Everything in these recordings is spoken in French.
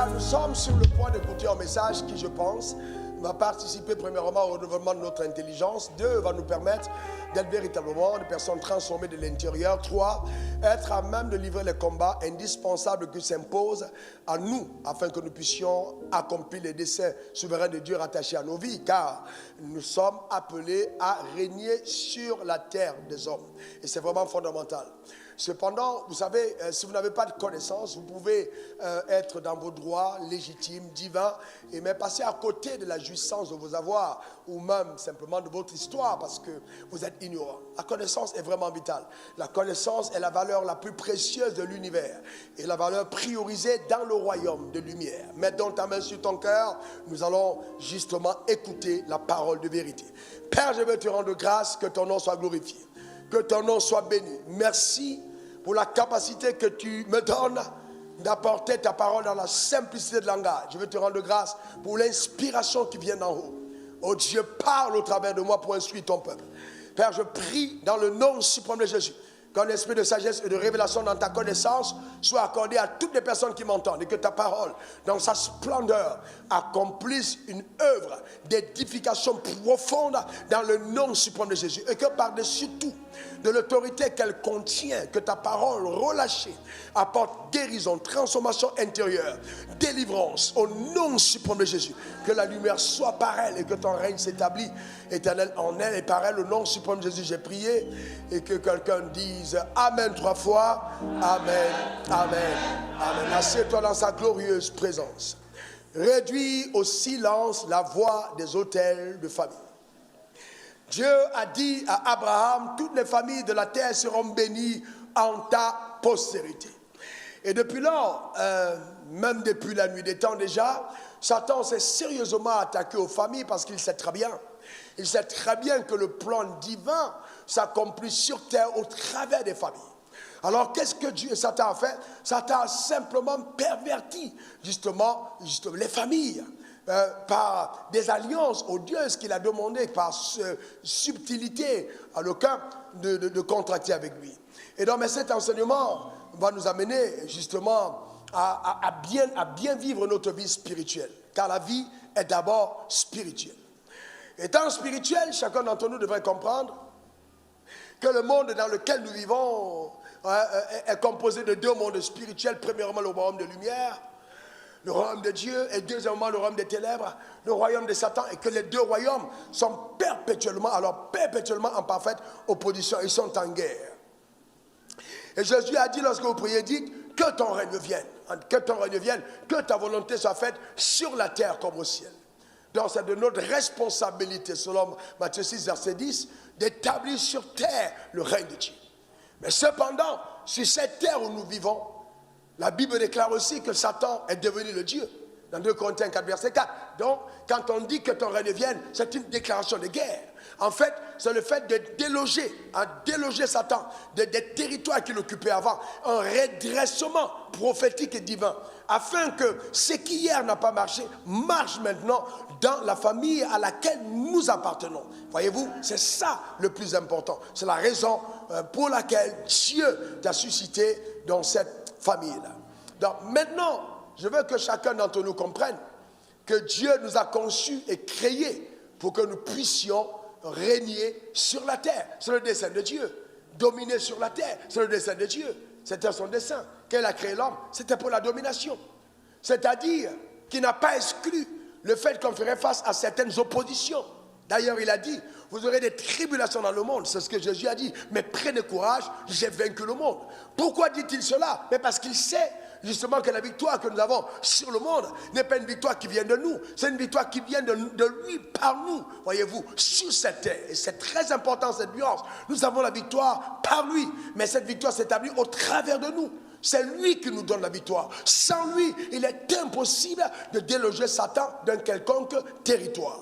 Bien, nous sommes sur le point d'écouter un message qui, je pense, va participer premièrement au développement de notre intelligence. 2, va nous permettre d'être véritablement des personnes transformées de l'intérieur. 3, être à même de livrer les combats indispensables qui s'imposent à nous afin que nous puissions accomplir les desseins souverains de Dieu rattachés à nos vies, car nous sommes appelés à régner sur la terre des hommes. Et c'est vraiment fondamental. Cependant, vous savez, si vous n'avez pas de connaissances, vous pouvez être dans vos droits légitimes, divins, et même passer à côté de la jouissance de vos avoirs, ou même simplement de votre histoire, parce que vous êtes ignorant. La connaissance est vraiment vitale. La connaissance est la valeur la plus précieuse de l'univers, et la valeur priorisée dans le royaume de lumière. Mets donc ta main sur ton cœur, nous allons justement écouter la parole de vérité. Père, je veux te rendre grâce, que ton nom soit glorifié. Que ton nom soit béni. Merci pour la capacité que tu me donnes d'apporter ta parole dans la simplicité de langage. Je veux te rendre grâce pour l'inspiration qui vient d'en haut. Oh Dieu, parle au travers de moi pour instruire ton peuple. Père, je prie dans le nom suprême de Jésus qu'un esprit de sagesse et de révélation dans ta connaissance soit accordé à toutes les personnes qui m'entendent et que ta parole, dans sa splendeur, accomplisse une œuvre d'édification profonde dans le nom suprême de Jésus. Et que par-dessus tout, de l'autorité qu'elle contient, que ta parole relâchée apporte guérison, transformation intérieure, délivrance au nom suprême de Jésus. Que la lumière soit par elle et que ton règne s'établit éternel en elle et par elle. Au nom suprême de Jésus, j'ai prié et que quelqu'un dise Amen 3 fois. Amen, Amen, Amen. Assieds-toi dans sa glorieuse présence. Réduis au silence la voix des autels de famille. Dieu a dit à Abraham, toutes les familles de la terre seront bénies en ta postérité. Et depuis lors, même depuis la nuit des temps déjà, Satan s'est sérieusement attaqué aux familles parce qu'il sait très bien. Il sait très bien que le plan divin s'accomplit sur terre au travers des familles. Alors qu'est-ce que Satan a fait? Satan a simplement perverti justement les familles. Par des alliances odieuses qu'il a demandé par subtilité à l'aucun de contracter avec lui. Et donc, mais cet enseignement va nous amener justement à bien vivre notre vie spirituelle, car la vie est d'abord spirituelle. Étant spirituel, chacun d'entre nous devrait comprendre que le monde dans lequel nous vivons est composé de 2 mondes spirituels. Premièrement, le royaume de lumière, le royaume de Dieu, et deuxièmement le royaume des ténèbres, le royaume de Satan, et que les 2 royaumes sont perpétuellement en parfaite opposition, ils sont en guerre. Et Jésus a dit, lorsque vous priez, dites que ton règne vienne, que ta volonté soit faite sur la terre comme au ciel. Donc c'est de notre responsabilité, selon Matthieu 6, verset 10, d'établir sur terre le règne de Dieu. Mais cependant, sur cette terre où nous vivons, la Bible déclare aussi que Satan est devenu le Dieu. Dans 2 Corinthiens 4, verset 4. Donc, quand on dit que ton règne vienne, c'est une déclaration de guerre. En fait, c'est le fait de déloger Satan des territoires qu'il occupait avant. Un redressement prophétique et divin. Afin que ce qui hier n'a pas marché, marche maintenant dans la famille à laquelle nous appartenons. Voyez-vous, c'est ça le plus important. C'est la raison pour laquelle Dieu t'a suscité dans cette famille-là. Donc maintenant, je veux que chacun d'entre nous comprenne que Dieu nous a conçus et créés pour que nous puissions régner sur la terre. C'est le dessein de Dieu. Dominer sur la terre, c'est le dessein de Dieu. C'était son dessein. Quand il a créé l'homme, c'était pour la domination. C'est-à-dire qu'il n'a pas exclu le fait qu'on ferait face à certaines oppositions. D'ailleurs, il a dit, vous aurez des tribulations dans le monde. C'est ce que Jésus a dit. Mais prenez courage, j'ai vaincu le monde. Pourquoi dit-il cela? Mais parce qu'il sait justement que la victoire que nous avons sur le monde n'est pas une victoire qui vient de nous. C'est une victoire qui vient de lui, par nous, voyez-vous, sur cette terre. Et c'est très important cette nuance. Nous avons la victoire par lui. Mais cette victoire s'établit au travers de nous. C'est lui qui nous donne la victoire. Sans lui, il est impossible de déloger Satan d'un quelconque territoire.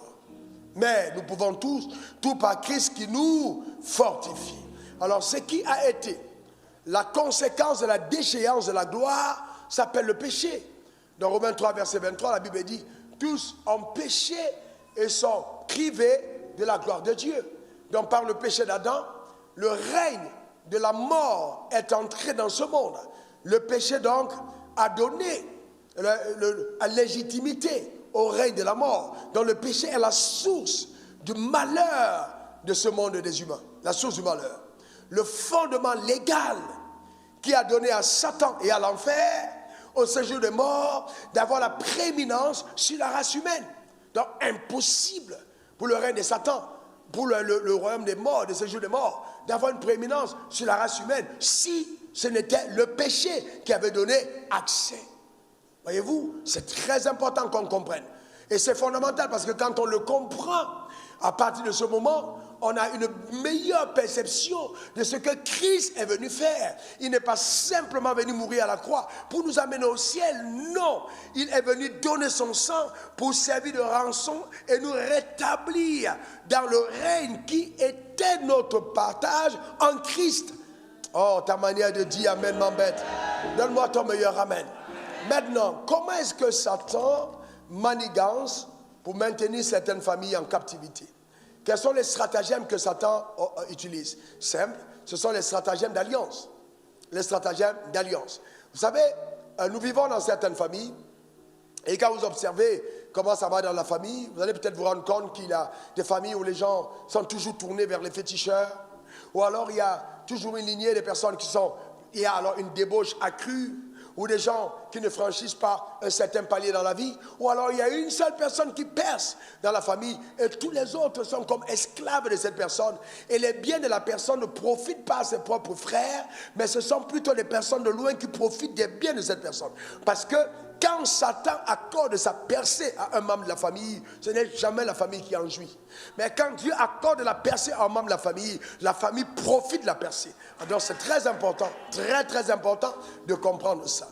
Mais nous pouvons tous, tout par Christ qui nous fortifie. Alors ce qui a été la conséquence de la déchéance de la gloire s'appelle le péché. Dans Romains 3, verset 23, la Bible dit, tous ont péché et sont privés de la gloire de Dieu. Donc par le péché d'Adam, le règne de la mort est entré dans ce monde. Le péché donc a donné la légitimité au règne de la mort. Donc le péché est la source du malheur de ce monde des humains. La source du malheur. Le fondement légal qui a donné à Satan et à l'enfer, au séjour des morts, d'avoir la prééminence sur la race humaine. Donc impossible pour le règne de Satan, pour le royaume des morts, de séjour des morts, d'avoir une prééminence sur la race humaine si ce n'était le péché qui avait donné accès. Voyez-vous, c'est très important qu'on comprenne. Et c'est fondamental parce que quand on le comprend, à partir de ce moment, on a une meilleure perception de ce que Christ est venu faire. Il n'est pas simplement venu mourir à la croix pour nous amener au ciel. Non, il est venu donner son sang pour servir de rançon et nous rétablir dans le règne qui était notre partage en Christ. Oh, ta manière de dire amen m'embête. Donne-moi ton meilleur amen. Maintenant, comment est-ce que Satan manigance pour maintenir certaines familles en captivité? Quels sont les stratagèmes que Satan utilise? Simple, ce sont les stratagèmes d'alliance. Les stratagèmes d'alliance. Vous savez, nous vivons dans certaines familles, et quand vous observez comment ça va dans la famille, vous allez peut-être vous rendre compte qu'il y a des familles où les gens sont toujours tournés vers les féticheurs, ou alors il y a toujours une lignée de personnes il y a alors une débauche accrue, ou des gens qui ne franchissent pas un certain palier dans la vie, ou alors il y a une seule personne qui perce dans la famille et tous les autres sont comme esclaves de cette personne. Et les biens de la personne ne profitent pas à ses propres frères, mais ce sont plutôt les personnes de loin qui profitent des biens de cette personne. Parce que quand Satan accorde sa percée à un membre de la famille, ce n'est jamais la famille qui en jouit. Mais quand Dieu accorde la percée à un membre de la famille profite de la percée. Donc c'est très important, très très important de comprendre ça.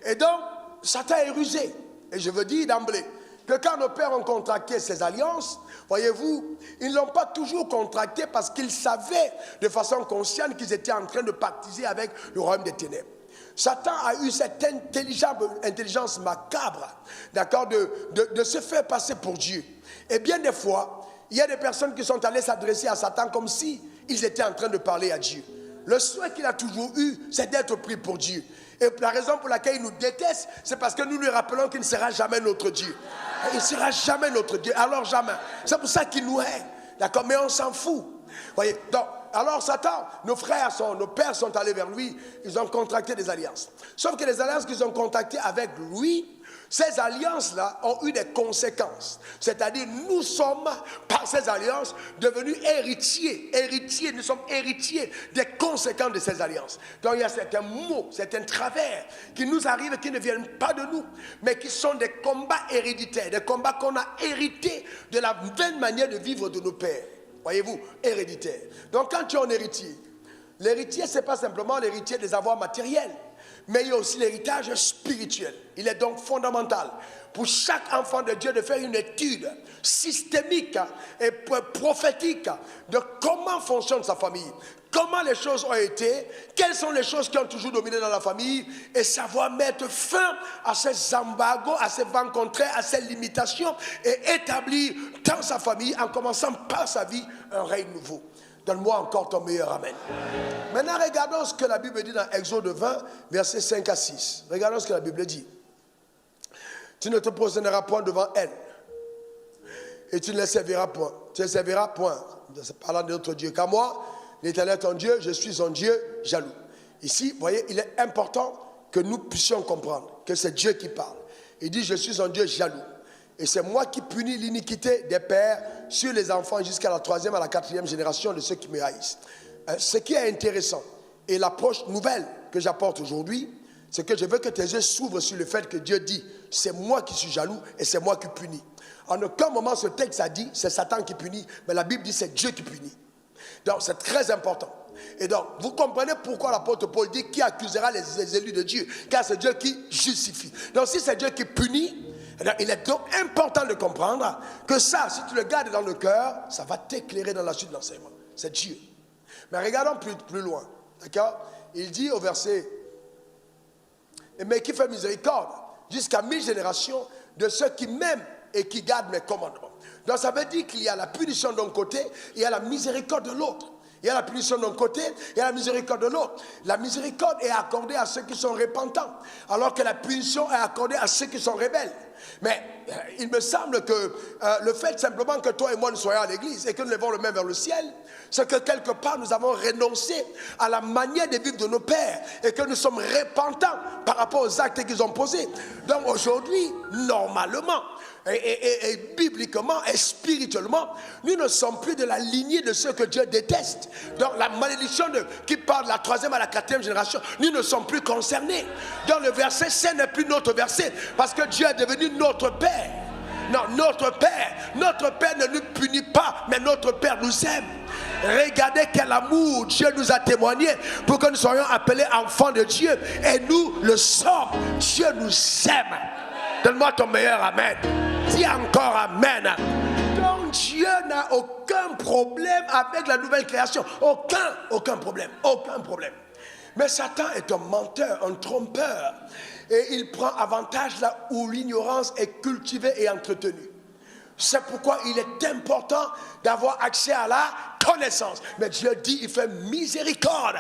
Et donc, Satan est rusé. Et je veux dire d'emblée que quand nos pères ont contracté ces alliances, voyez-vous, ils ne l'ont pas toujours contracté parce qu'ils savaient de façon consciente qu'ils étaient en train de pactiser avec le royaume des ténèbres. Satan a eu cette intelligence macabre, d'accord, de se faire passer pour Dieu. Et bien des fois, il y a des personnes qui sont allées s'adresser à Satan comme si ils étaient en train de parler à Dieu. Le souhait qu'il a toujours eu, c'est d'être pris pour Dieu. Et la raison pour laquelle il nous déteste, c'est parce que nous lui rappelons qu'il ne sera jamais notre Dieu. Il ne sera jamais notre Dieu, alors jamais. C'est pour ça qu'il nous hait, d'accord, mais on s'en fout. Voyez, donc, alors Satan, nos pères sont allés vers lui, ils ont contracté des alliances. Sauf que les alliances qu'ils ont contractées avec lui, ces alliances-là ont eu des conséquences. C'est-à-dire, nous sommes, par ces alliances, devenus héritiers. Nous sommes héritiers des conséquences de ces alliances. Donc, il y a certains maux, certains travers qui nous arrivent et qui ne viennent pas de nous, mais qui sont des combats héréditaires, des combats qu'on a hérités de la vaine manière de vivre de nos pères. Voyez-vous, héréditaire. Donc quand tu es un héritier, l'héritier, ce n'est pas simplement l'héritier des avoirs matériels, mais il y a aussi l'héritage spirituel. Il est donc fondamental pour chaque enfant de Dieu de faire une étude systémique et prophétique de comment fonctionne sa famille, comment les choses ont été, quelles sont les choses qui ont toujours dominé dans la famille, et savoir mettre fin à ces embargos, à ces vents contraires, à ces limitations, et établir dans sa famille, en commençant par sa vie, un règne nouveau. Donne-moi encore ton meilleur amen. Maintenant, regardons ce que la Bible dit dans Exode 20, versets 5 à 6. Regardons ce que la Bible dit. Tu ne te prosterneras point devant elle, et tu ne les serviras point. Tu ne les serviras point, parlant de notre Dieu, car moi, l'Éternel ton Dieu, je suis un Dieu jaloux. Ici, vous voyez, il est important que nous puissions comprendre que c'est Dieu qui parle. Il dit, je suis un Dieu jaloux. Et c'est moi qui punis l'iniquité des pères sur les enfants jusqu'à la 3e, à la 4e génération de ceux qui me haïssent. Ce qui est intéressant et l'approche nouvelle que j'apporte aujourd'hui, c'est que je veux que tes yeux s'ouvrent sur le fait que Dieu dit, c'est moi qui suis jaloux et c'est moi qui punis. En aucun moment ce texte a dit, c'est Satan qui punit, mais la Bible dit, c'est Dieu qui punit. Donc c'est très important. Et donc vous comprenez pourquoi l'apôtre Paul dit qui accusera les élus de Dieu, car c'est Dieu qui justifie. Donc si c'est Dieu qui punit, il est donc important de comprendre que ça, si tu le gardes dans le cœur, ça va t'éclairer dans la suite de l'enseignement. C'est Dieu. Mais regardons plus loin. D'accord? Il dit au verset, mais qui fait miséricorde jusqu'à 1000 générations de ceux qui m'aiment et qui gardent mes commandements. Donc ça veut dire qu'il y a la punition d'un côté et il y a la miséricorde de l'autre. Il y a la punition d'un côté et la miséricorde de l'autre. La miséricorde est accordée à ceux qui sont repentants, alors que la punition est accordée à ceux qui sont rebelles. Mais il me semble que le fait simplement que toi et moi nous soyons à l'église et que nous levons le main vers le ciel, c'est que quelque part nous avons renoncé à la manière de vivre de nos pères et que nous sommes repentants par rapport aux actes qu'ils ont posés. Donc aujourd'hui, normalement, et bibliquement et spirituellement, nous ne sommes plus de la lignée de ceux que Dieu déteste. Donc la malédiction qui parle de la 3e à la 4e génération, nous ne sommes plus concernés. Donc le verset 5 n'est plus notre verset, parce que Dieu est devenu notre Père. Non, notre Père ne nous punit pas, mais notre Père nous aime. Regardez quel amour Dieu nous a témoigné pour que nous soyons appelés enfants de Dieu, et nous le sommes. Dieu nous aime. Donne-moi ton meilleur amen. Dis encore amen. Donc Dieu n'a aucun problème avec la nouvelle création. Aucun problème. Mais Satan est un menteur, un trompeur. Et il prend avantage là où l'ignorance est cultivée et entretenue. C'est pourquoi il est important d'avoir accès à la connaissance. Mais Dieu dit, il fait miséricorde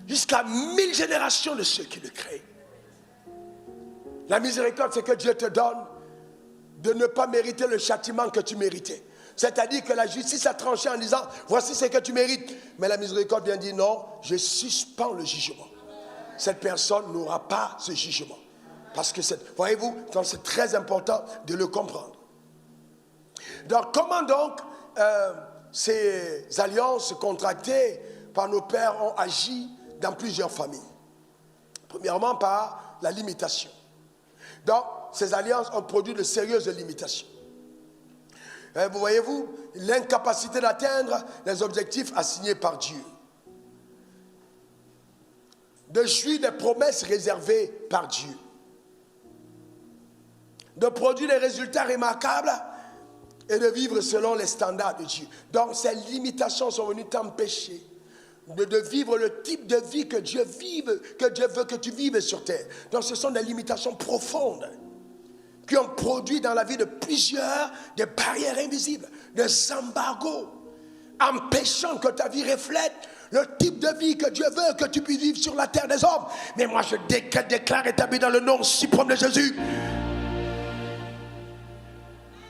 jusqu'à 1000 générations de ceux qui le créent. La miséricorde, c'est que Dieu te donne de ne pas mériter le châtiment que tu méritais. C'est-à-dire que la justice a tranché en disant, voici ce que tu mérites. Mais la miséricorde vient dire, non, je suspends le jugement. Cette personne n'aura pas ce jugement. Parce que, voyez-vous, c'est très important de le comprendre. Donc, comment donc ces alliances contractées par nos pères ont agi dans plusieurs familles? Premièrement, par la limitation. Donc, ces alliances ont produit de sérieuses limitations. Vous voyez-vous, l'incapacité d'atteindre les objectifs assignés par Dieu. De jouir des promesses réservées par Dieu. De produire des résultats remarquables et de vivre selon les standards de Dieu. Donc, ces limitations sont venues t'empêcher de vivre le type de vie que Dieu veut que tu vives sur terre. Donc ce sont des limitations profondes qui ont produit dans la vie de plusieurs des barrières invisibles, des embargos, empêchant que ta vie reflète le type de vie que Dieu veut que tu puisses vivre sur la terre des hommes. Mais moi je déclare établi dans le nom suprême de Jésus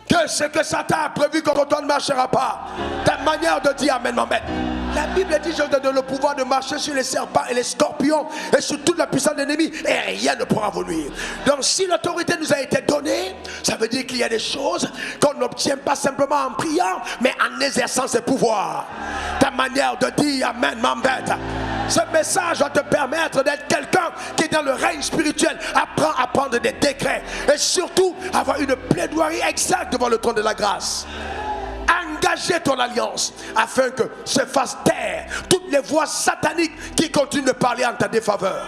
que ce que Satan a prévu contre toi ne marchera pas. Ta manière de dire amen m'embête. La Bible dit, je donne le pouvoir de marcher sur les serpents et les scorpions et sur toute la puissance de l'ennemi, et rien ne pourra vous nuire. Donc si l'autorité nous a été donnée, ça veut dire qu'il y a des choses qu'on n'obtient pas simplement en priant, mais en exerçant ses pouvoirs. Ta manière de dire amen m'embête. Ce message va te permettre d'être quelqu'un qui, dans le règne spirituel, apprend à prendre des décrets et surtout avoir une plaidoirie exacte devant le trône de la grâce. Engager ton alliance afin que se fassent taire toutes les voix sataniques qui continuent de parler en ta défaveur.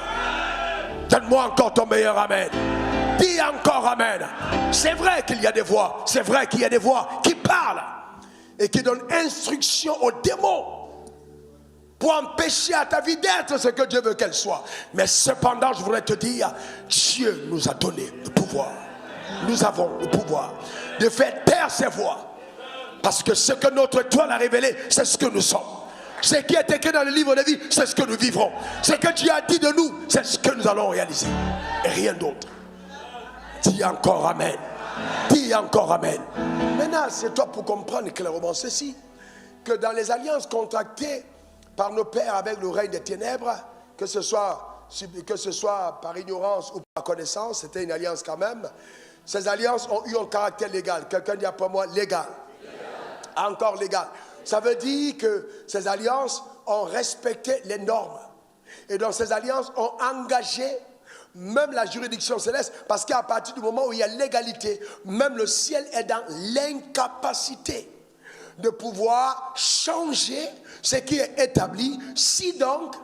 Donne-moi encore ton meilleur amen. Dis encore amen. C'est vrai qu'il y a des voix, c'est vrai qu'il y a des voix qui parlent et qui donnent instruction aux démons pour empêcher à ta vie d'être ce que Dieu veut qu'elle soit. Mais cependant, je voudrais te dire, Dieu nous a donné le pouvoir. Nous avons le pouvoir de faire taire ces voix. Parce que ce que notre étoile a révélé, c'est ce que nous sommes. Ce qui est écrit dans le livre de vie, c'est ce que nous vivrons. Ce que Dieu a dit de nous, c'est ce que nous allons réaliser. Et rien d'autre. Dis encore amen. Dis encore amen. Maintenant, c'est toi pour comprendre clairement ceci. Que dans les alliances contractées par nos pères avec le règne des ténèbres, que ce soit par ignorance ou par connaissance, c'était une alliance quand même. Ces alliances ont eu un caractère légal. Quelqu'un dit après moi, légal. Encore légal. Ça veut dire que ces alliances ont respecté les normes. Et donc ces alliances ont engagé même la juridiction céleste, parce qu'à partir du moment où il y a l'égalité, même le ciel est dans l'incapacité de pouvoir changer ce qui est établi, si donc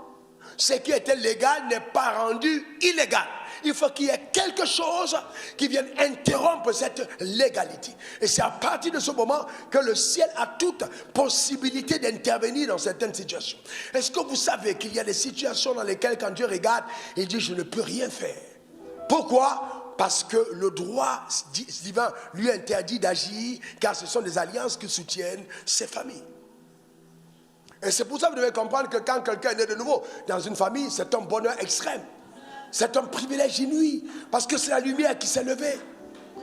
ce qui était légal n'est pas rendu illégal. Il faut qu'il y ait quelque chose qui vienne interrompre cette légalité. Et c'est à partir de ce moment que le ciel a toute possibilité d'intervenir dans certaines situations. Est-ce que vous savez qu'il y a des situations dans lesquelles quand Dieu regarde, il dit je ne peux rien faire. Pourquoi? Parce que le droit divin lui interdit d'agir, car ce sont des alliances qui soutiennent ses familles. Et c'est pour ça que vous devez comprendre que quand quelqu'un est né de nouveau dans une famille, c'est un bonheur extrême. C'est un privilège inouï, parce que c'est la lumière qui s'est levée.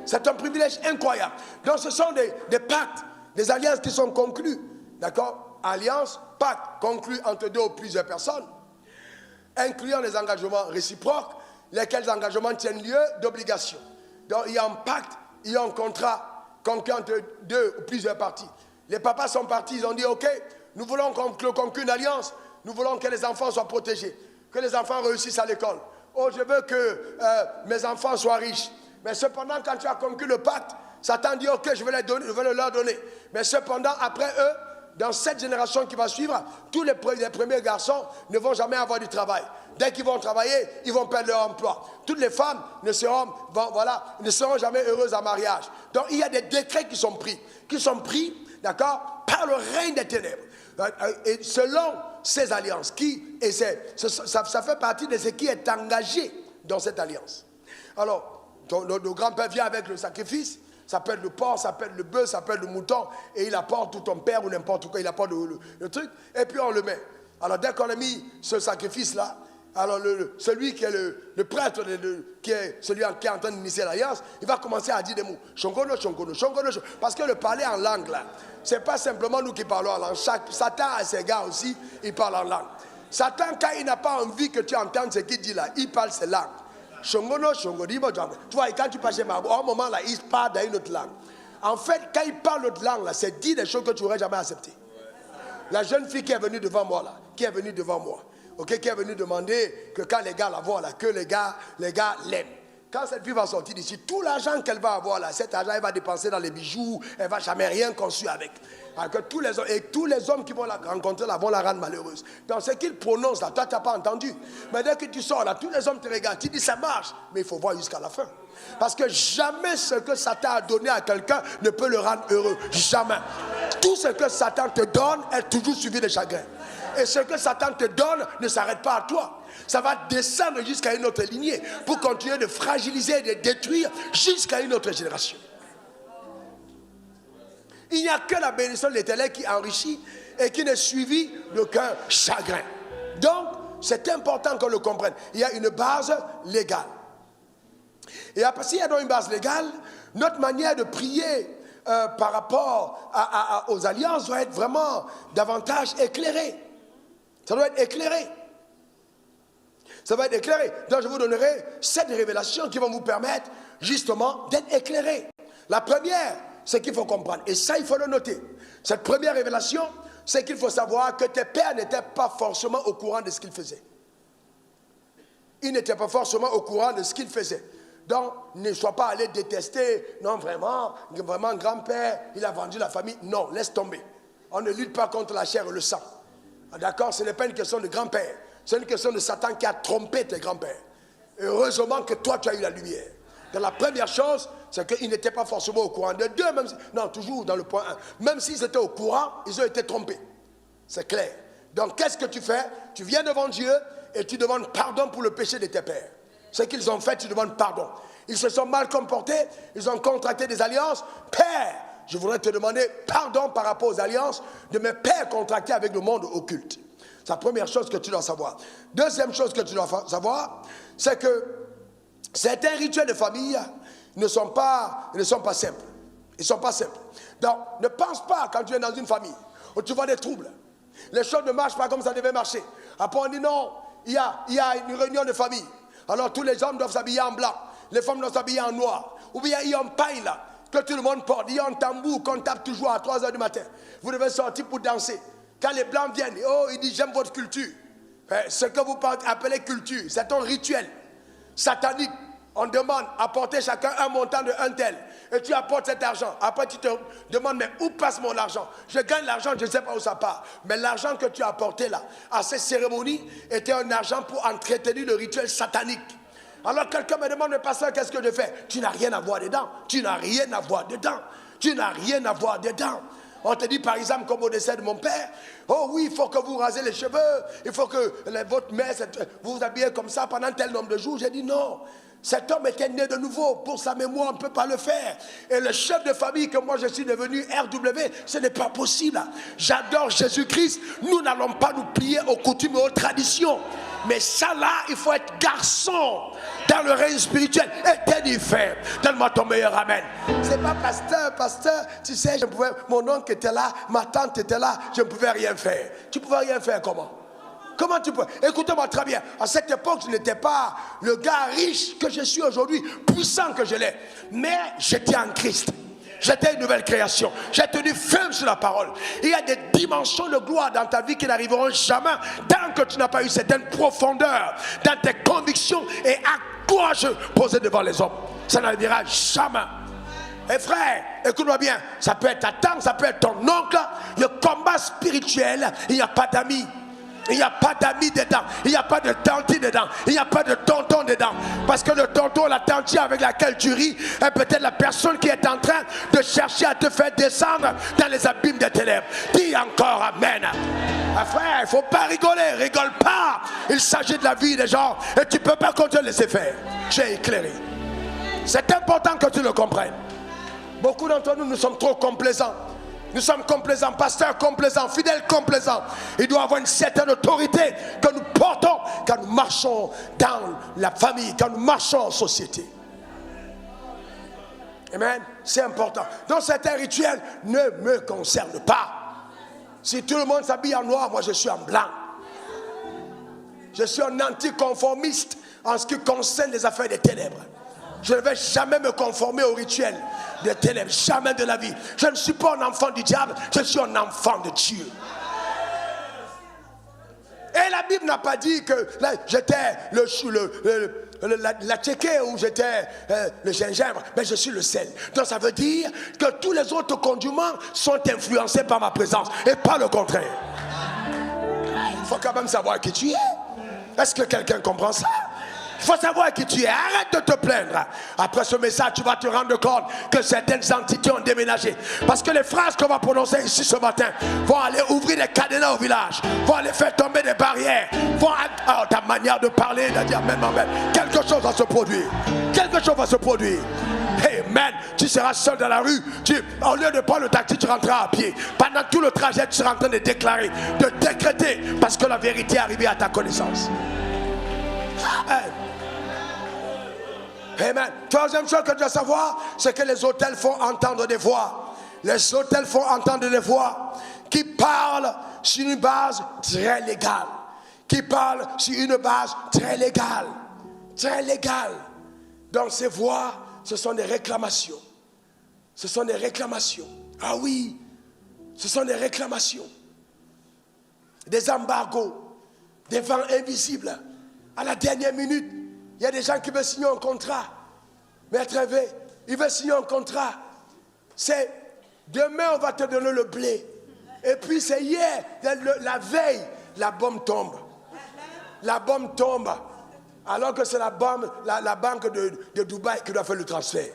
C'est un privilège incroyable. Donc ce sont des pactes, des alliances qui sont conclues. D'accord? Alliance, pacte conclu entre deux ou plusieurs personnes, incluant les engagements réciproques, lesquels engagements tiennent lieu d'obligation. Donc il y a un pacte, il y a un contrat conclu entre deux ou plusieurs parties. Les papas sont partis, ils ont dit ok, nous voulons conclure une alliance, nous voulons que les enfants soient protégés, que les enfants réussissent à l'école. Oh, je veux que mes enfants soient riches. Mais cependant, quand tu as conclu le pacte, Satan dit ok, je vais le leur donner. Mais cependant, après eux, dans cette génération qui va suivre, tous les premiers garçons ne vont jamais avoir du travail. Dès qu'ils vont travailler, ils vont perdre leur emploi. Toutes les femmes ne seront jamais heureuses en mariage. Donc il y a des décrets qui sont pris, d'accord, par le règne des ténèbres. Et selon ces alliances, ça fait partie de ce qui est engagé dans cette alliance. Alors, le grand-père vient avec le sacrifice, ça peut être le porc, ça peut être le bœuf, ça peut être le mouton, et il apporte tout ton père ou n'importe quoi, il apporte le truc, et puis on le met. Alors dès qu'on a mis ce sacrifice-là, alors celui qui est le prêtre, qui est celui qui est en train d'initier l'alliance, il va commencer à dire des mots. Shongono, shongono, shongono, shongono. Parce que le parler en langue, là, ce n'est pas simplement nous qui parlons en langue. Satan a ses gars aussi, il parle en langue. Satan, quand il n'a pas envie que tu entendes ce qu'il dit là, il parle ses langues. Shongono, shongono, tu vois, quand tu passes chez Mabo, à un moment là, il parle dans une autre langue. En fait, quand il parle l'autre langue là, c'est dit des choses que tu n'aurais jamais acceptées. La jeune fille qui est venue devant moi là, qui est venue demander que quand les gars la voient là, que les gars l'aiment. Quand cette fille va sortir d'ici, tout l'argent qu'elle va avoir là, cet argent elle va dépenser dans les bijoux, elle ne va jamais rien conçu avec. Alors que tous les hommes qui vont la rencontrer là vont la rendre malheureuse. Donc ce qu'il prononce là, toi tu n'as pas entendu. Mais dès que tu sors là, tous les hommes te regardent, tu dis ça marche, mais il faut voir jusqu'à la fin. Parce que jamais ce que Satan a donné à quelqu'un ne peut le rendre heureux. Jamais. Tout ce que Satan te donne est toujours suivi de chagrin. Et ce que Satan te donne ne s'arrête pas à toi. Ça va descendre jusqu'à une autre lignée pour continuer de fragiliser et de détruire jusqu'à une autre génération. Il n'y a que la bénédiction de l'Éternel qui enrichit et qui n'est suivie d'aucun chagrin. Donc, c'est important qu'on le comprenne. Il y a une base légale. Et après, s'il y a donc une base légale, notre manière de prier par rapport aux alliances doit être vraiment davantage éclairée. Ça doit être éclairé. Ça va être éclairé. Donc je vous donnerai 7 révélations qui vont vous permettre justement d'être éclairés. La première, c'est qu'il faut comprendre. Et ça, il faut le noter. Cette première révélation, c'est qu'il faut savoir que tes pères n'étaient pas forcément au courant de ce qu'ils faisaient. Ils n'étaient pas forcément au courant de ce qu'ils faisaient. Donc, ne sois pas allé détester. Non, vraiment, grand-père, il a vendu la famille. Non, laisse tomber. On ne lutte pas contre la chair et le sang. D'accord? Ce n'est pas une question de grand-père. C'est une question de Satan qui a trompé tes grands-pères. Heureusement que toi, tu as eu la lumière. Donc la première chose, c'est qu'ils n'étaient pas forcément au courant. De deux, même si, non, toujours dans le point 1. Même s'ils étaient au courant, ils ont été trompés. C'est clair. Donc qu'est-ce que tu fais? Tu viens devant Dieu et tu demandes pardon pour le péché de tes pères. Ce qu'ils ont fait, tu demandes pardon. Ils se sont mal comportés, ils ont contracté des alliances. Père, je voudrais te demander pardon par rapport aux alliances de mes pères contractés avec le monde occulte. C'est la première chose que tu dois savoir. Deuxième chose que tu dois savoir, c'est que certains rituels de famille ne sont pas simples. Ils ne sont pas simples. Donc, ne pense pas quand tu es dans une famille où tu vois des troubles. Les choses ne marchent pas comme ça devait marcher. Après, on dit non, il y a une réunion de famille. Alors, tous les hommes doivent s'habiller en blanc. Les femmes doivent s'habiller en noir. Ou bien, il y a un paille là que tout le monde porte. Il y a un tambour qu'on tape toujours à 3 h du matin. Vous devez sortir pour danser. Quand les blancs viennent, oh, ils disent j'aime votre culture. Ce que vous appelez culture, c'est un rituel satanique. On demande apporter chacun un montant de un tel. Et tu apportes cet argent. Après tu te demandes mais où passe mon argent? Je gagne l'argent, je ne sais pas où ça part. Mais l'argent que tu as apporté là, à ces cérémonies, était un argent pour entretenir le rituel satanique. Alors quelqu'un me demande mais pasteur, qu'est-ce que je fais? Tu n'as rien à voir dedans. Tu n'as rien à voir dedans. Tu n'as rien à voir dedans. On te dit par exemple comme au décès de mon père, oh oui, il faut que vous rasez les cheveux, il faut que votre mère, vous vous habillez comme ça pendant tel nombre de jours. J'ai dit non, Cet homme était né de nouveau. Pour sa mémoire, on ne peut pas le faire. Et le chef de famille que moi je suis devenu, RW, ce n'est pas possible. J'adore Jésus-Christ. Nous n'allons pas nous plier aux coutumes et aux traditions. Mais ça là, il faut être garçon dans le règne spirituel. Et faire. Donne-moi ton meilleur amen. C'est pas pasteur, tu sais, mon oncle était là, ma tante était là, je ne pouvais rien faire. Tu ne pouvais rien faire comment? Comment tu peux? Écoutez-moi très bien. À cette époque, je n'étais pas le gars riche que je suis aujourd'hui, puissant que je l'ai. Mais j'étais en Christ. J'étais une nouvelle création. J'ai tenu ferme sur la parole. Il y a des dimensions de gloire dans ta vie qui n'arriveront jamais tant que tu n'as pas eu certaine profondeur dans tes convictions et actes courageux posés devant les hommes. Ça n'arrivera jamais. Et frère, écoute-moi bien. Ça peut être ta tante, ça peut être ton oncle. Le combat spirituel, il n'y a pas d'amis. Il n'y a pas d'amis dedans. Il n'y a pas de tante dedans. Il n'y a pas de tonton dedans. Parce que le tonton, la tante avec laquelle tu ris est peut-être la personne qui est en train de chercher à te faire descendre dans les abîmes des ténèbres. Dis encore amen. Ah, frère, il ne faut pas rigoler. Rigole pas. Il s'agit de la vie des gens. Et tu ne peux pas continuer de laisser faire. J'ai éclairé. C'est important que tu le comprennes. Beaucoup d'entre nous, nous sommes trop complaisants. Nous sommes complaisants, pasteurs complaisants, fidèles complaisants. Il doit y avoir une certaine autorité que nous portons quand nous marchons dans la famille, quand nous marchons en société. Amen. C'est important. Donc certains rituels ne me concernent pas. Si tout le monde s'habille en noir, moi je suis en blanc. Je suis un anticonformiste en ce qui concerne les affaires des ténèbres. Je ne vais jamais me conformer aux rituels des ténèbres, jamais de la vie. Je ne suis pas un enfant du diable, je suis un enfant de Dieu. Et la Bible n'a pas dit que j'étais la tchéké ou j'étais le gingembre, mais je suis le sel. Donc ça veut dire que tous les autres condiments sont influencés par ma présence et pas le contraire. Il faut quand même savoir qui tu es. Est-ce que quelqu'un comprend ça? Il faut savoir qui tu es. Arrête de te plaindre. Après ce message, tu vas te rendre compte que certaines entités ont déménagé. Parce que les phrases qu'on va prononcer ici ce matin vont aller ouvrir des cadenas au village, vont aller faire tomber des barrières, vont... Oh, ta manière de parler, de dire même, quelque chose va se produire. Quelque chose va se produire. Amen. Tu seras seul dans la rue. Au lieu de prendre le taxi, tu rentreras à pied. Pendant tout le trajet, tu seras en train de déclarer, de décréter, parce que la vérité est arrivée à ta connaissance. Amen. Troisième chose que tu dois savoir, c'est que les autels font entendre des voix. Les autels font entendre des voix qui parlent sur une base très légale. Qui parlent sur une base très légale. Très légale. Donc ces voix, ce sont des réclamations. Ce sont des réclamations. Ah oui, ce sont des réclamations. Des embargos. Des vents invisibles. À la dernière minute, il y a des gens qui veulent signer un contrat. Maître Hervé, il veut signer un contrat. C'est demain on va te donner le blé. Et puis c'est hier, la veille, la bombe tombe. La bombe tombe. Alors que c'est la banque de Dubaï qui doit faire le transfert.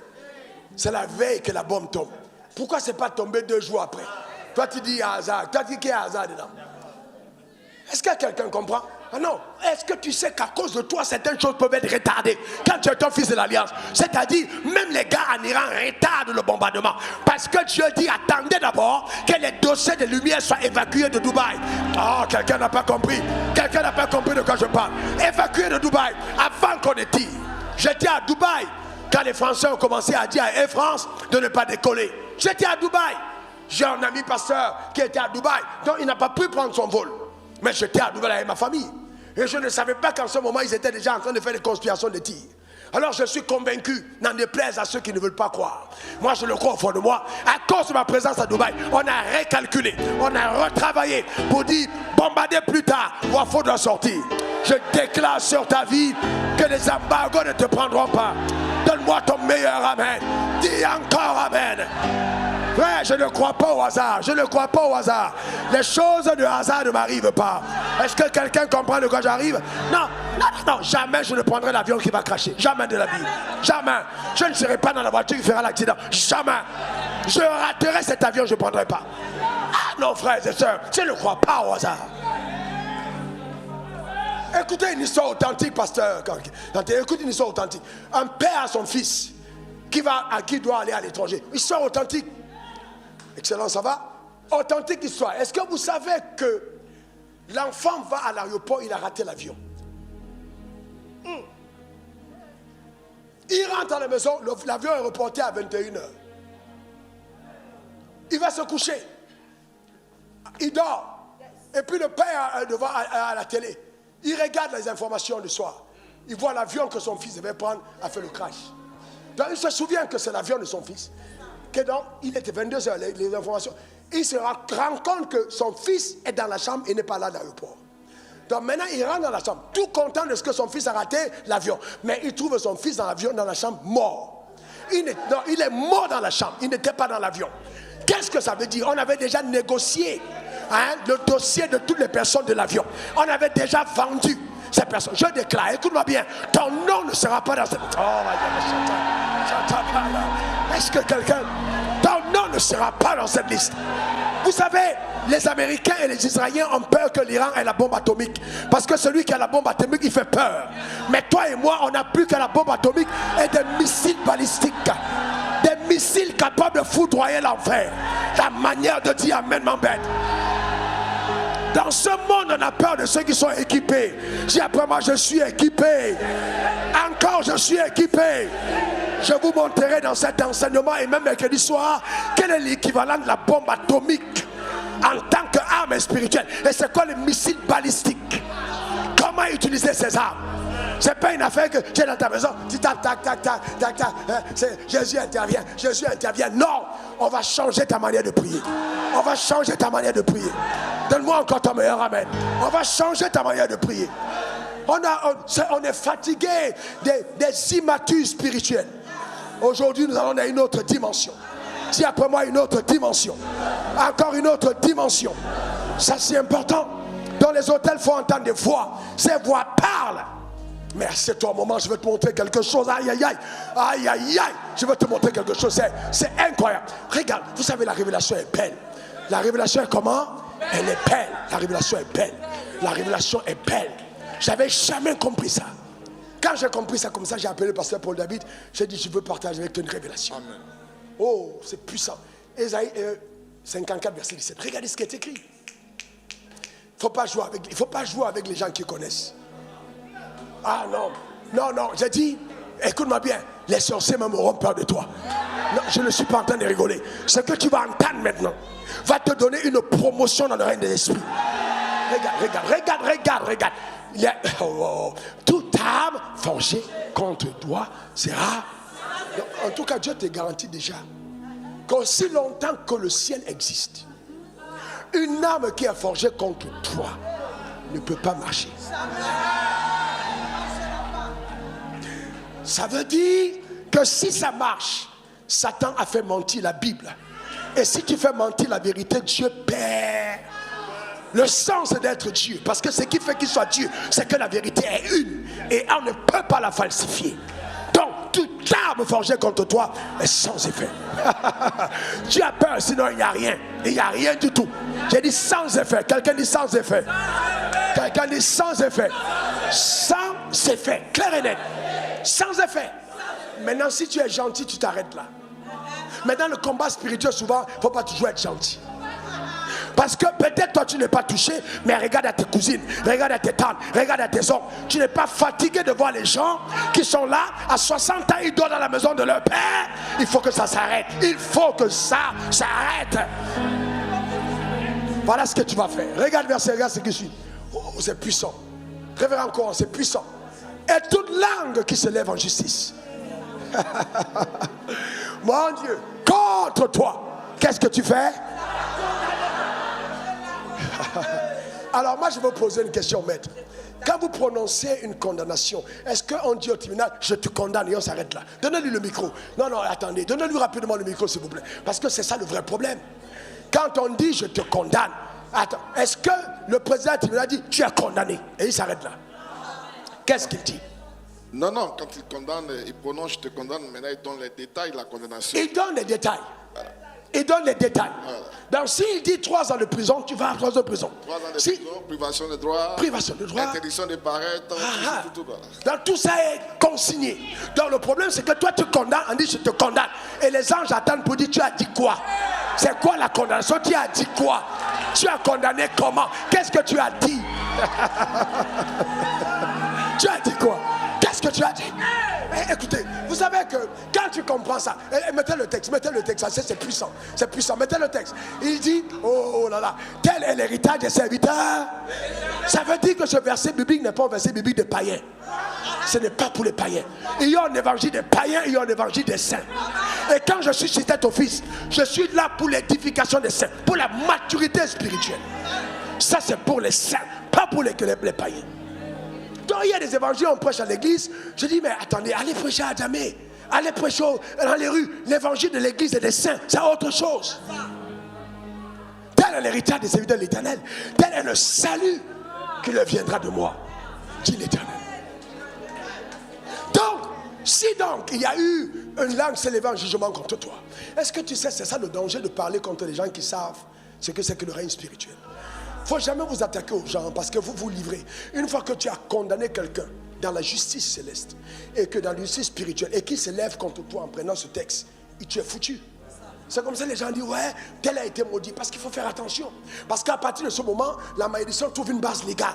C'est la veille que la bombe tombe. Pourquoi c'est pas tombé 2 jours après? Toi tu dis hasard. Toi tu dis qu'il y a hasard dedans. Est-ce que quelqu'un comprend? Ah non, est-ce que tu sais qu'à cause de toi, certaines choses peuvent être retardées quand tu es ton fils de l'Alliance? C'est-à-dire, même les gars en Iran retardent le bombardement. Parce que Dieu dit, attendez d'abord que les dossiers de lumière soient évacués de Dubaï. Oh, quelqu'un n'a pas compris. Quelqu'un n'a pas compris de quoi je parle. Évacués de Dubaï avant qu'on ne tire. J'étais à Dubaï quand les Français ont commencé à dire à Air France de ne pas décoller. J'étais à Dubaï. J'ai un ami pasteur qui était à Dubaï, donc il n'a pas pu prendre son vol. Mais j'étais à Dubaï avec ma famille. Et je ne savais pas qu'en ce moment, ils étaient déjà en train de faire des conspirations de tir. Alors je suis convaincu, n'en déplaise à ceux qui ne veulent pas croire. Moi je le crois au fond de moi. À cause de ma présence à Dubaï, on a recalculé, on a retravaillé pour dire bombarder plus tard, Wafo doit sortir. Je déclare sur ta vie que les embargos ne te prendront pas. Donne-moi ton meilleur amen. Dis encore amen. Frère, je ne crois pas au hasard. Je ne crois pas au hasard. Les choses de hasard ne m'arrivent pas. Est-ce que quelqu'un comprend de quoi j'arrive? Non, non, non, non. Jamais je ne prendrai l'avion qui va cracher. Jamais de la vie. Jamais. Je ne serai pas dans la voiture qui fera l'accident. Jamais. Je raterai cet avion, je ne prendrai pas. Ah non, frères et sœurs, je ne crois pas au hasard. Écoutez une histoire authentique, pasteur. Écoute une histoire authentique. Un père a son fils qui doit aller à l'étranger. Histoire authentique. Excellent, ça va? Authentique histoire. Est-ce que vous savez que l'enfant va à l'aéroport, il a raté l'avion? Il rentre à la maison, l'avion est reporté à 21h. Il va se coucher. Il dort. Et puis le père devant à la télé. Il regarde les informations du soir. Il voit l'avion que son fils devait prendre a fait le crash. Donc il se souvient que c'est l'avion de son fils. Que donc, il était 22h, les informations. Il se rend compte que son fils est dans la chambre et n'est pas là à l'aéroport. Donc maintenant, il rentre dans la chambre, tout content de ce que son fils a raté l'avion. Mais il trouve son fils dans l'avion, dans la chambre, mort. Il est mort dans la chambre, il n'était pas dans l'avion. Qu'est-ce que ça veut dire? On avait déjà négocié le dossier de toutes les personnes de l'avion. On avait déjà vendu ces personnes. Je déclare, écoute-moi bien, ton nom ne sera pas dans cette... Est-ce que quelqu'un... Ton nom ne sera pas dans cette liste. Vous savez, les Américains et les Israéliens ont peur que l'Iran ait la bombe atomique. Parce que celui qui a la bombe atomique, il fait peur. Mais toi et moi, on n'a plus que la bombe atomique et des missiles balistiques. Des missiles capables de foudroyer l'enfer. La manière de dire amen m'embête. Dans ce monde, on a peur de ceux qui sont équipés. Dis après moi, je suis équipé. Encore, je suis équipé. Je vous montrerai dans cet enseignement et même mercredi soir quel est l'équivalent de la bombe atomique en tant qu'arme spirituelle. Et c'est quoi les missiles balistiques? Comment utiliser ces armes? C'est pas une affaire que tu es dans ta maison, tu tac, tac, tac, tac, tac, tac. Jésus intervient, Jésus intervient. Non, on va changer ta manière de prier. On va changer ta manière de prier. Donne-moi encore ton meilleur amen. On va changer ta manière de prier. On est fatigué des immatures spirituels. Aujourd'hui, nous allons à une autre dimension. Dis après moi une autre dimension. Encore une autre dimension. Ça, c'est important. Dans les hôtels, il faut entendre des voix. Ces voix parlent. Mais c'est toi un moment, je vais te montrer quelque chose. Aïe, aïe, aïe. Aïe, aïe, aïe. Je vais te montrer quelque chose. C'est incroyable. Regarde, vous savez, la révélation est belle. La révélation est comment? Elle est belle. La révélation est belle. La révélation est belle. J'avais jamais compris ça. Quand j'ai compris ça comme ça, j'ai appelé le pasteur Paul David. J'ai dit, je veux partager avec toi une révélation. Amen. Oh, c'est puissant. Ésaïe 54, verset 17. Regardez ce qui est écrit. Il ne faut pas jouer avec les gens qui connaissent. Ah non, non, non. J'ai dit, écoute-moi bien, les sorciers même auront peur de toi. Non, je ne suis pas en train de rigoler. Ce que tu vas entendre maintenant va te donner une promotion dans le règne des esprits. Regarde. Toute arme forgée contre toi sera. En tout cas, Dieu te garantit déjà qu'aussi longtemps que le ciel existe, une arme qui est forgée contre toi ne peut pas marcher. Ça veut dire que si ça marche, Satan a fait mentir la Bible. Et si tu fais mentir la vérité, Dieu perd le sens d'être Dieu. Parce que ce qui fait qu'il soit Dieu, c'est que la vérité est une. Et on ne peut pas la falsifier. Donc, toute arme forgée contre toi est sans effet. Tu as peur, sinon il n'y a rien. Il n'y a rien du tout. J'ai dit sans effet. Quelqu'un dit sans effet. Quelqu'un dit sans effet. Sans effet. Clair et net. Sans effet. Maintenant, si tu es gentil, tu t'arrêtes là. Mais dans le combat spirituel, souvent, il ne faut pas toujours être gentil. Parce que peut-être toi tu n'es pas touché, mais regarde à tes cousines, regarde à tes tantes, regarde à tes oncles. Tu n'es pas fatigué de voir les gens qui sont là, à 60 ans, ils dorment dans la maison de leur père. Il faut que ça s'arrête. Il faut que ça s'arrête. Voilà ce que tu vas faire. Regarde ce qui suit. Oh, c'est puissant. Révérend encore, c'est puissant. Et toute langue qui se lève en justice. Mon Dieu, contre toi, qu'est-ce que tu fais? Alors moi je veux poser une question, maître. Quand vous prononcez une condamnation, est-ce qu'on dit au tribunal, je te condamne et on s'arrête là? Donnez-lui le micro. Non, attendez, donnez-lui rapidement le micro s'il vous plaît. Parce que c'est ça le vrai problème. Quand on dit je te condamne, attends, est-ce que le président du tribunal dit tu es condamné et il s'arrête là? Qu'est-ce qu'il dit? Non, quand il condamne, il prononce je te condamne, maintenant il donne les détails de la condamnation. Il donne les détails. Voilà. Il donne les détails. Voilà. Donc s'il dit 3 ans de prison, tu vas à 3 ans de prison. 3 ans de prison, privation de droit, interdiction de paraître, tout. Donc tout ça est consigné. Donc le problème c'est que toi tu condamnes, on dit je te condamne. Et les anges attendent pour dire tu as dit quoi? C'est quoi la condamnation? Tu as dit quoi? Tu as condamné comment? Qu'est-ce que tu as dit? Tu as dit quoi? Qu'est-ce que tu as dit? Écoutez, vous savez que quand tu comprends ça, mettez le texte, ça c'est puissant, mettez le texte. Il dit, oh là là, tel est l'héritage des serviteurs. Ça veut dire que ce verset biblique n'est pas un verset biblique des païens. Ce n'est pas pour les païens. Il y a un évangile des païens, il y a un évangile des saints. Et quand je suis sur cet office, je suis là pour l'édification des saints, pour la maturité spirituelle. Ça c'est pour les saints, pas pour les païens. Donc il y a des évangiles, on prêche à l'église. Je dis, mais attendez, allez prêcher à Djamé, allez prêcher dans les rues. L'évangile de l'église et des saints, c'est autre chose. Tel est l'héritage des serviteurs de l'Éternel. Tel est le salut qui le viendra de moi, dit l'Éternel. Donc, si donc il y a eu une langue s'élevant en jugement contre toi, est-ce que tu sais, c'est ça le danger de parler contre les gens qui savent ce que c'est que le règne spirituel? Il ne faut jamais vous attaquer aux gens parce que vous vous livrez. Une fois que tu as condamné quelqu'un dans la justice céleste et que dans la justice spirituelle et qui se lève contre toi en prenant ce texte, tu es foutu. C'est comme ça que les gens disent, ouais, tel a été maudit. Parce qu'il faut faire attention. Parce qu'à partir de ce moment, la malédiction trouve une base légale.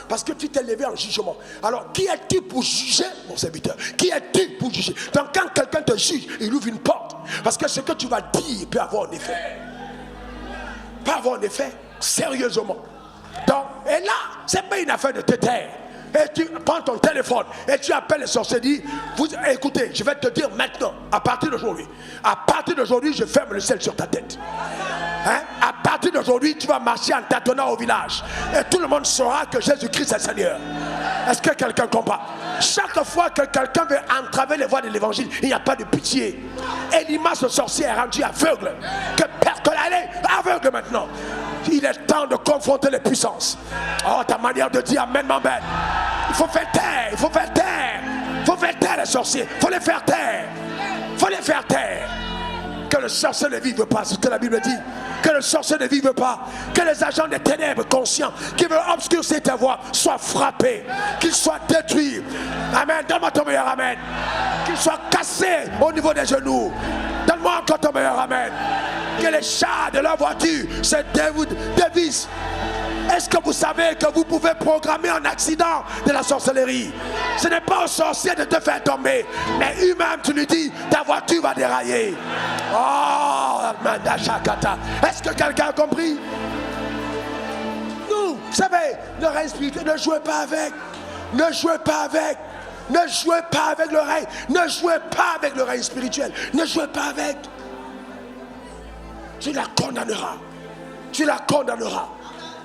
Parce que tu t'es levé en jugement. Alors, qui es-tu pour juger, mon serviteur? Qui es-tu pour juger? Donc, quand quelqu'un te juge, il ouvre une porte. Parce que ce que tu vas dire peut avoir un effet. Peut avoir un effet. Sérieusement. Donc, et là, c'est pas une affaire de te taire. Et tu prends ton téléphone et tu appelles les sorciers, dis, écoutez, je vais te dire maintenant, à partir d'aujourd'hui, je ferme le ciel sur ta tête. Hein? À partir d'aujourd'hui, tu vas marcher en tâtonnant au village. Et tout le monde saura que Jésus-Christ est Seigneur. Est-ce que quelqu'un comprend? Chaque fois que quelqu'un veut entraver les voies de l'évangile, il n'y a pas de pitié. Et l'image de sorcier est rendue aveugle. Que elle est aveugle maintenant. Il est temps de confronter les puissances. Oh, ta manière de dire amen m'embête. Il faut faire taire, il faut faire taire. Il faut faire taire les sorciers. Il faut les faire taire. Il faut les faire taire. Que le sorcier ne vive pas, c'est ce que la Bible dit. Que le sorcier ne vive pas. Que les agents des ténèbres conscients qui veulent obscurcir ta voix soient frappés. Qu'ils soient détruits. Amen. Donne-moi ton meilleur amen. Qu'ils soient cassés au niveau des genoux. Donne-moi encore ton meilleur amen. Que les chars de leur voiture se dévissent. Est-ce que vous savez que vous pouvez programmer un accident de la sorcellerie? Ce n'est pas au sorcier de te faire tomber, mais lui-même tu lui dis ta voiture va dérailler. Oh, est-ce que quelqu'un a compris? Nous, vous savez, le règne spirituel, ne jouez pas avec. Ne jouez pas avec. Ne jouez pas avec le règne. Ne jouez pas avec le règne spirituel. Ne jouez pas avec. Tu la condamneras. Tu la condamneras.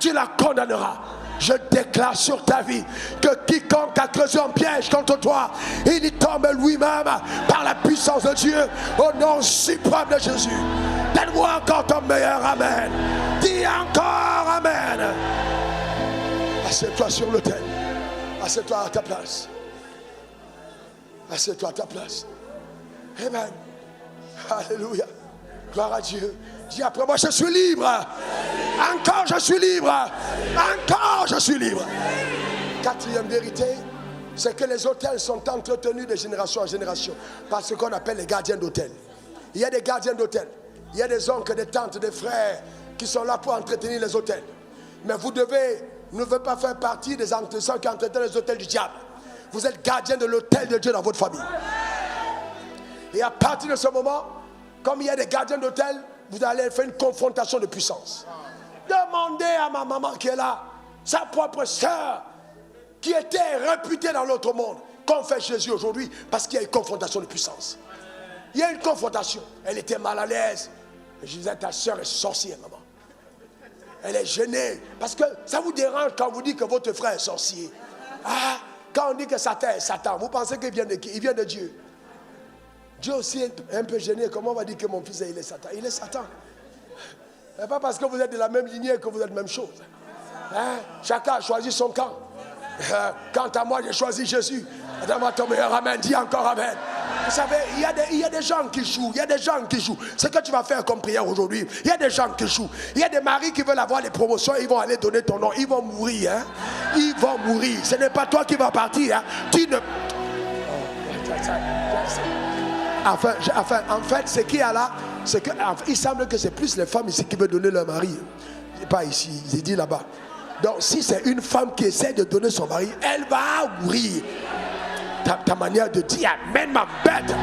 Tu la condamneras. Je déclare sur ta vie que quiconque a creusé un piège contre toi, il y tombe lui-même par la puissance de Dieu au nom suprême de Jésus. Donne-moi encore ton meilleur amen. Dis encore amen. Assieds-toi sur l'autel. Assieds-toi à ta place. Assieds-toi à ta place. Amen. Alléluia. Gloire à Dieu. Dis après moi, je suis libre. Encore je suis libre. Encore je suis libre. Quatrième vérité, c'est que les autels sont entretenus de génération en génération par ce qu'on appelle les gardiens d'autel. Il y a des gardiens d'autel. Il y a des oncles, des tantes, des frères qui sont là pour entretenir les autels. Mais vous ne devez pas faire partie des entretiens qui entretiennent les autels du diable. Vous êtes gardien de l'autel de Dieu dans votre famille. Et à partir de ce moment, comme il y a des gardiens d'autel, vous allez faire une confrontation de puissance. Demandez à ma maman qui est là, sa propre sœur, qui était réputée dans l'autre monde, qu'en fait Jésus aujourd'hui, parce qu'il y a une confrontation de puissance. Il y a une confrontation. Elle était mal à l'aise. Je disais, ta sœur est sorcière, maman. Elle est gênée. Parce que ça vous dérange quand vous dites que votre frère est sorcier. Ah, quand on dit que Satan est Satan, vous pensez qu'il vient de qui? Il vient de Dieu. Dieu aussi est un peu gêné. Comment on va dire que mon fils il est Satan? Il est Satan. Mais pas parce que vous êtes de la même lignée que vous êtes la même chose. Hein? Chacun a choisi son camp. Quant à moi, j'ai choisi Jésus. Donne-moi ton meilleur amen. Dis encore amen. Vous savez, il y a des gens qui jouent. Il y a des gens qui jouent. Ce que tu vas faire comme prière aujourd'hui, il y a des gens qui jouent. Il y a des maris qui veulent avoir les promotions. Ils vont aller donner ton nom. Ils vont mourir. Hein? Ils vont mourir. Ce n'est pas toi qui vas partir. Hein? Tu ne... Enfin, en fait, ce qu'il y a là, c'est que il semble que c'est plus les femmes ici qui veulent donner leur mari. Pas ici, j'ai dit là-bas. Donc, si c'est une femme qui essaie de donner son mari, elle va mourir. Ta manière de dire amen m'embête.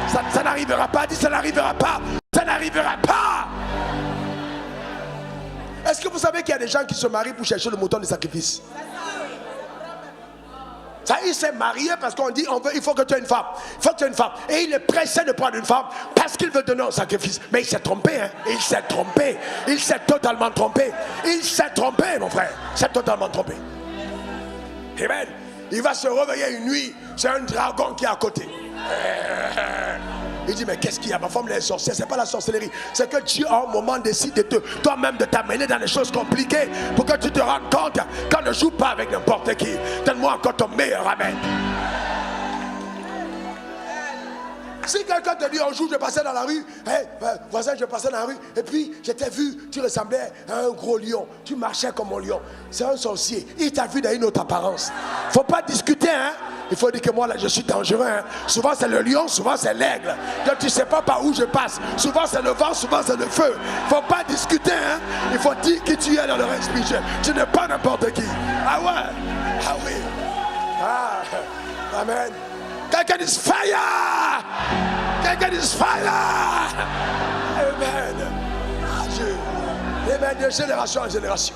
Ça n'arrivera pas. Dis ça n'arrivera pas. Ça n'arrivera pas. Est-ce que vous savez qu'il y a des gens qui se marient pour chercher le mouton de sacrifice? Ça, il s'est marié parce qu'on dit il faut que tu aies une femme. Il faut que tu aies une femme. Et il est pressé de prendre une femme parce qu'il veut donner un sacrifice. Mais il s'est trompé. Hein? Il s'est trompé. Il s'est totalement trompé. Il s'est trompé, mon frère. Il s'est totalement trompé. Amen. Il va se réveiller une nuit. C'est un dragon qui est à côté. Il dit, mais qu'est-ce qu'il y a? Ma femme, elle est sorcière. C'est pas la sorcellerie. C'est que Dieu, à un moment, décide de toi-même de t'amener dans des choses compliquées pour que tu te rendes compte qu'on ne joue pas avec n'importe qui. Donne-moi encore ton meilleur amen. Si quelqu'un te dit un jour je passais dans la rue, hey, voisin, je passais dans la rue, et puis je t'ai vu, tu ressemblais à un gros lion, tu marchais comme un lion. C'est un sorcier, il t'a vu dans une autre apparence. Faut pas discuter, hein. Il faut dire que moi là je suis dangereux. Hein. Souvent c'est le lion, souvent c'est l'aigle. Donc tu sais pas par où je passe. Souvent c'est le vent, souvent c'est le feu. Faut pas discuter, hein. Il faut dire qui tu es dans le règne spirituel. Tu n'es pas n'importe qui. Ah ouais, ah oui. Ah, amen. Quelqu'un dit fire! Quelqu'un dit fire! Amen. Amen. De génération en génération.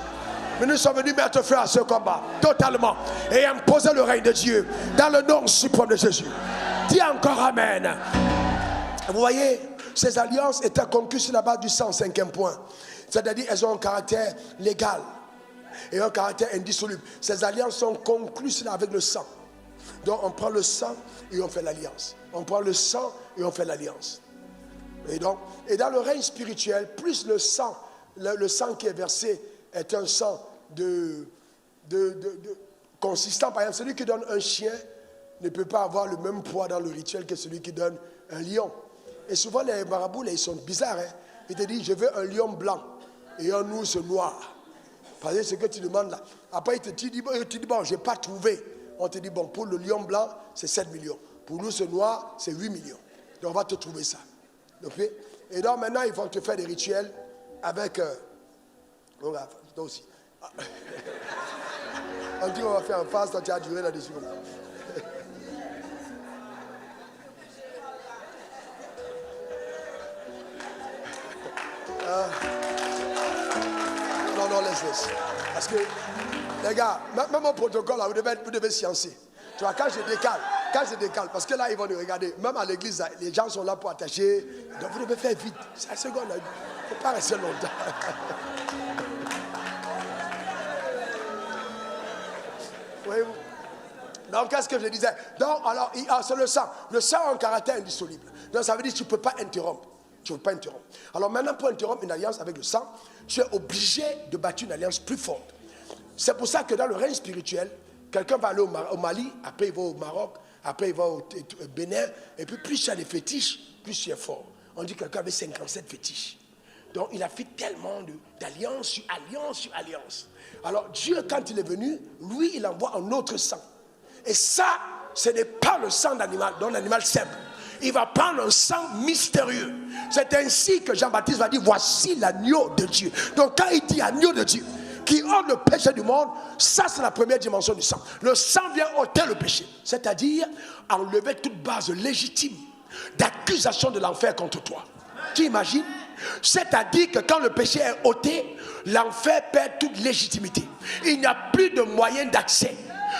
Mais nous sommes venus mettre feu à ce combat, totalement, et imposer le règne de Dieu dans le nom suprême de Jésus. Dis encore amen. Vous voyez, ces alliances étaient conclues sur la base du 105e point. C'est-à-dire qu'elles ont un caractère légal et un caractère indissoluble. Ces alliances sont conclues avec le sang. Donc on prend le sang et on fait l'alliance. On prend le sang et on fait l'alliance. Et dans le règne spirituel, plus le sang qui est versé est un sang consistant. Par exemple, celui qui donne un chien ne peut pas avoir le même poids dans le rituel que celui qui donne un lion. Et souvent les marabouts, ils sont bizarres. Hein? Ils te disent, je veux un lion blanc et un ours noir. Parce que c'est ce que tu demandes là. Après, tu dis, bon, je n'ai pas trouvé. On te dit, bon, pour le lion blanc, c'est 7 millions. Pour l'ours noir, c'est 8 millions. Donc, on va te trouver ça. Okay? Et donc, maintenant, ils vont te faire des rituels avec... toi aussi. On dit qu'on va faire en face, toi, tu as duré là-dessus. Non, laisse. Parce que, les gars, même au protocole, là, vous devez sciencer. Tu vois, quand je décale, parce que là, ils vont nous regarder. Même à l'église, là, les gens sont là pour attacher. Donc, vous devez faire vite. C'est la seconde. Il ne faut pas rester longtemps. Voyez-vous? Donc, qu'est-ce que je disais? Donc, alors, c'est le sang. Le sang a un caractère indissoluble. Donc, ça veut dire que tu ne peux pas interrompre. Tu ne peux pas interrompre. Alors, maintenant, pour interrompre une alliance avec le sang, tu es obligé de bâtir une alliance plus forte. C'est pour ça que dans le règne spirituel, quelqu'un va aller au Mali, après il va au Maroc, après il va au Bénin, et puis plus tu as des fétiches, plus tu es fort. On dit que quelqu'un avait 57 fétiches. Donc, il a fait tellement d'alliance sur alliance sur alliance. Alors, Dieu, quand il est venu, lui, il envoie un autre sang. Et ça, ce n'est pas le sang d'animal, d'un animal simple. Il va prendre un sang mystérieux. C'est ainsi que Jean-Baptiste va dire, voici l'agneau de Dieu. Donc, quand il dit agneau de Dieu, qui ôte le péché du monde, ça, c'est la première dimension du sang. Le sang vient ôter le péché. C'est-à-dire, enlever toute base légitime d'accusation de l'enfer contre toi. Tu imagines? C'est-à-dire que quand le péché est ôté, l'enfer perd toute légitimité. Il n'y a plus de moyen d'accès.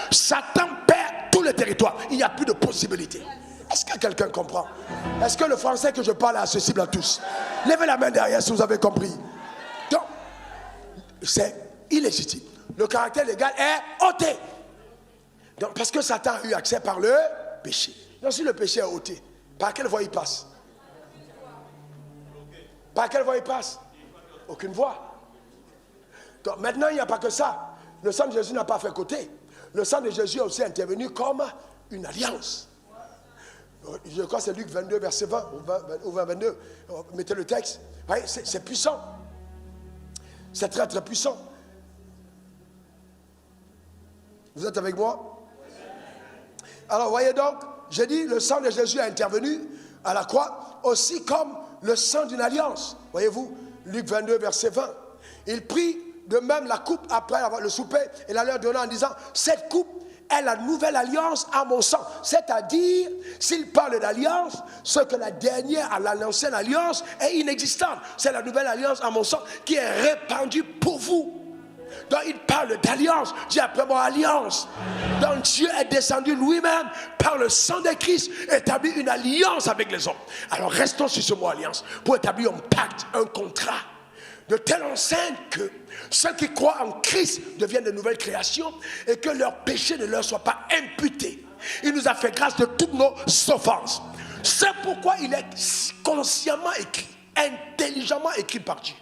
Satan perd tout le territoire. Il n'y a plus de possibilité. Est-ce que quelqu'un comprend? Est-ce que le français que je parle est accessible à tous? Levez la main derrière si vous avez compris. Donc, c'est illégitime. Le caractère légal est ôté. Donc, parce que Satan a eu accès par le péché. Donc, si le péché est ôté, par quelle voie il passe? Par quelle voie il passe? Aucune voie. Donc maintenant, il n'y a pas que ça. Le sang de Jésus n'a pas fait côté. Le sang de Jésus a aussi intervenu comme une alliance. Je crois que c'est Luc 22, verset 20 ou 22. Mettez le texte. Oui, c'est puissant. C'est très très puissant. Vous êtes avec moi? Alors voyez donc, j'ai dit le sang de Jésus a intervenu à la croix, aussi comme le sang d'une alliance. Voyez-vous, Luc 22, verset 20. Il prit de même la coupe après avoir le souper et la leur donna en disant, cette coupe est la nouvelle alliance à mon sang. C'est-à-dire, s'il parle d'alliance, ce que la dernière, l'ancienne alliance est inexistante. C'est la nouvelle alliance à mon sang qui est répandue pour vous. Donc il parle d'alliance. Dis après moi alliance. Donc Dieu est descendu lui-même par le sang de Christ, établir une alliance avec les hommes. Alors restons sur ce mot alliance pour établir un pacte, un contrat de telle enceinte que ceux qui croient en Christ deviennent de nouvelles créations et que leurs péchés ne leur soient pas imputés. Il nous a fait grâce de toutes nos offenses. C'est pourquoi il est consciemment écrit, intelligemment écrit par Dieu.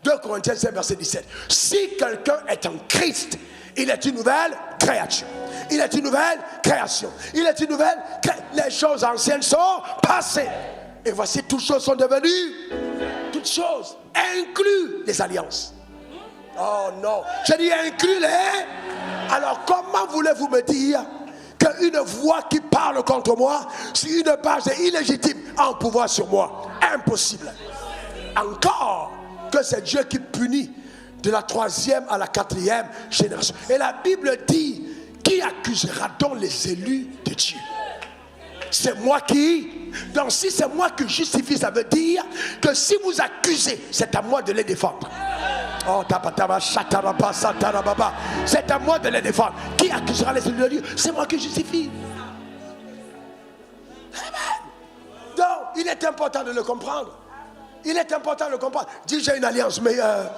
2 Corinthiens 5, verset 17. Si quelqu'un est en Christ, il est une nouvelle créature. Il est une nouvelle création. Il est une nouvelle création. Les choses anciennes sont passées. Et voici, toutes choses sont devenues. Toutes choses, inclus les alliances. Oh non. Je dis inclus les. Alors comment voulez-vous me dire qu'une voix qui parle contre moi, sur une base illégitime, a un pouvoir sur moi? Impossible. Encore que c'est Dieu qui punit de la 3e à la 4e génération. Et la Bible dit, qui accusera donc les élus de Dieu? C'est moi qui. Donc si c'est moi qui justifie, ça veut dire que si vous accusez, c'est à moi de les défendre. Oh, c'est à moi de les défendre. Qui accusera les élus de Dieu? C'est moi qui justifie. Donc il est important de le comprendre. Il est important de le comprendre. Dis, j'ai une alliance meilleure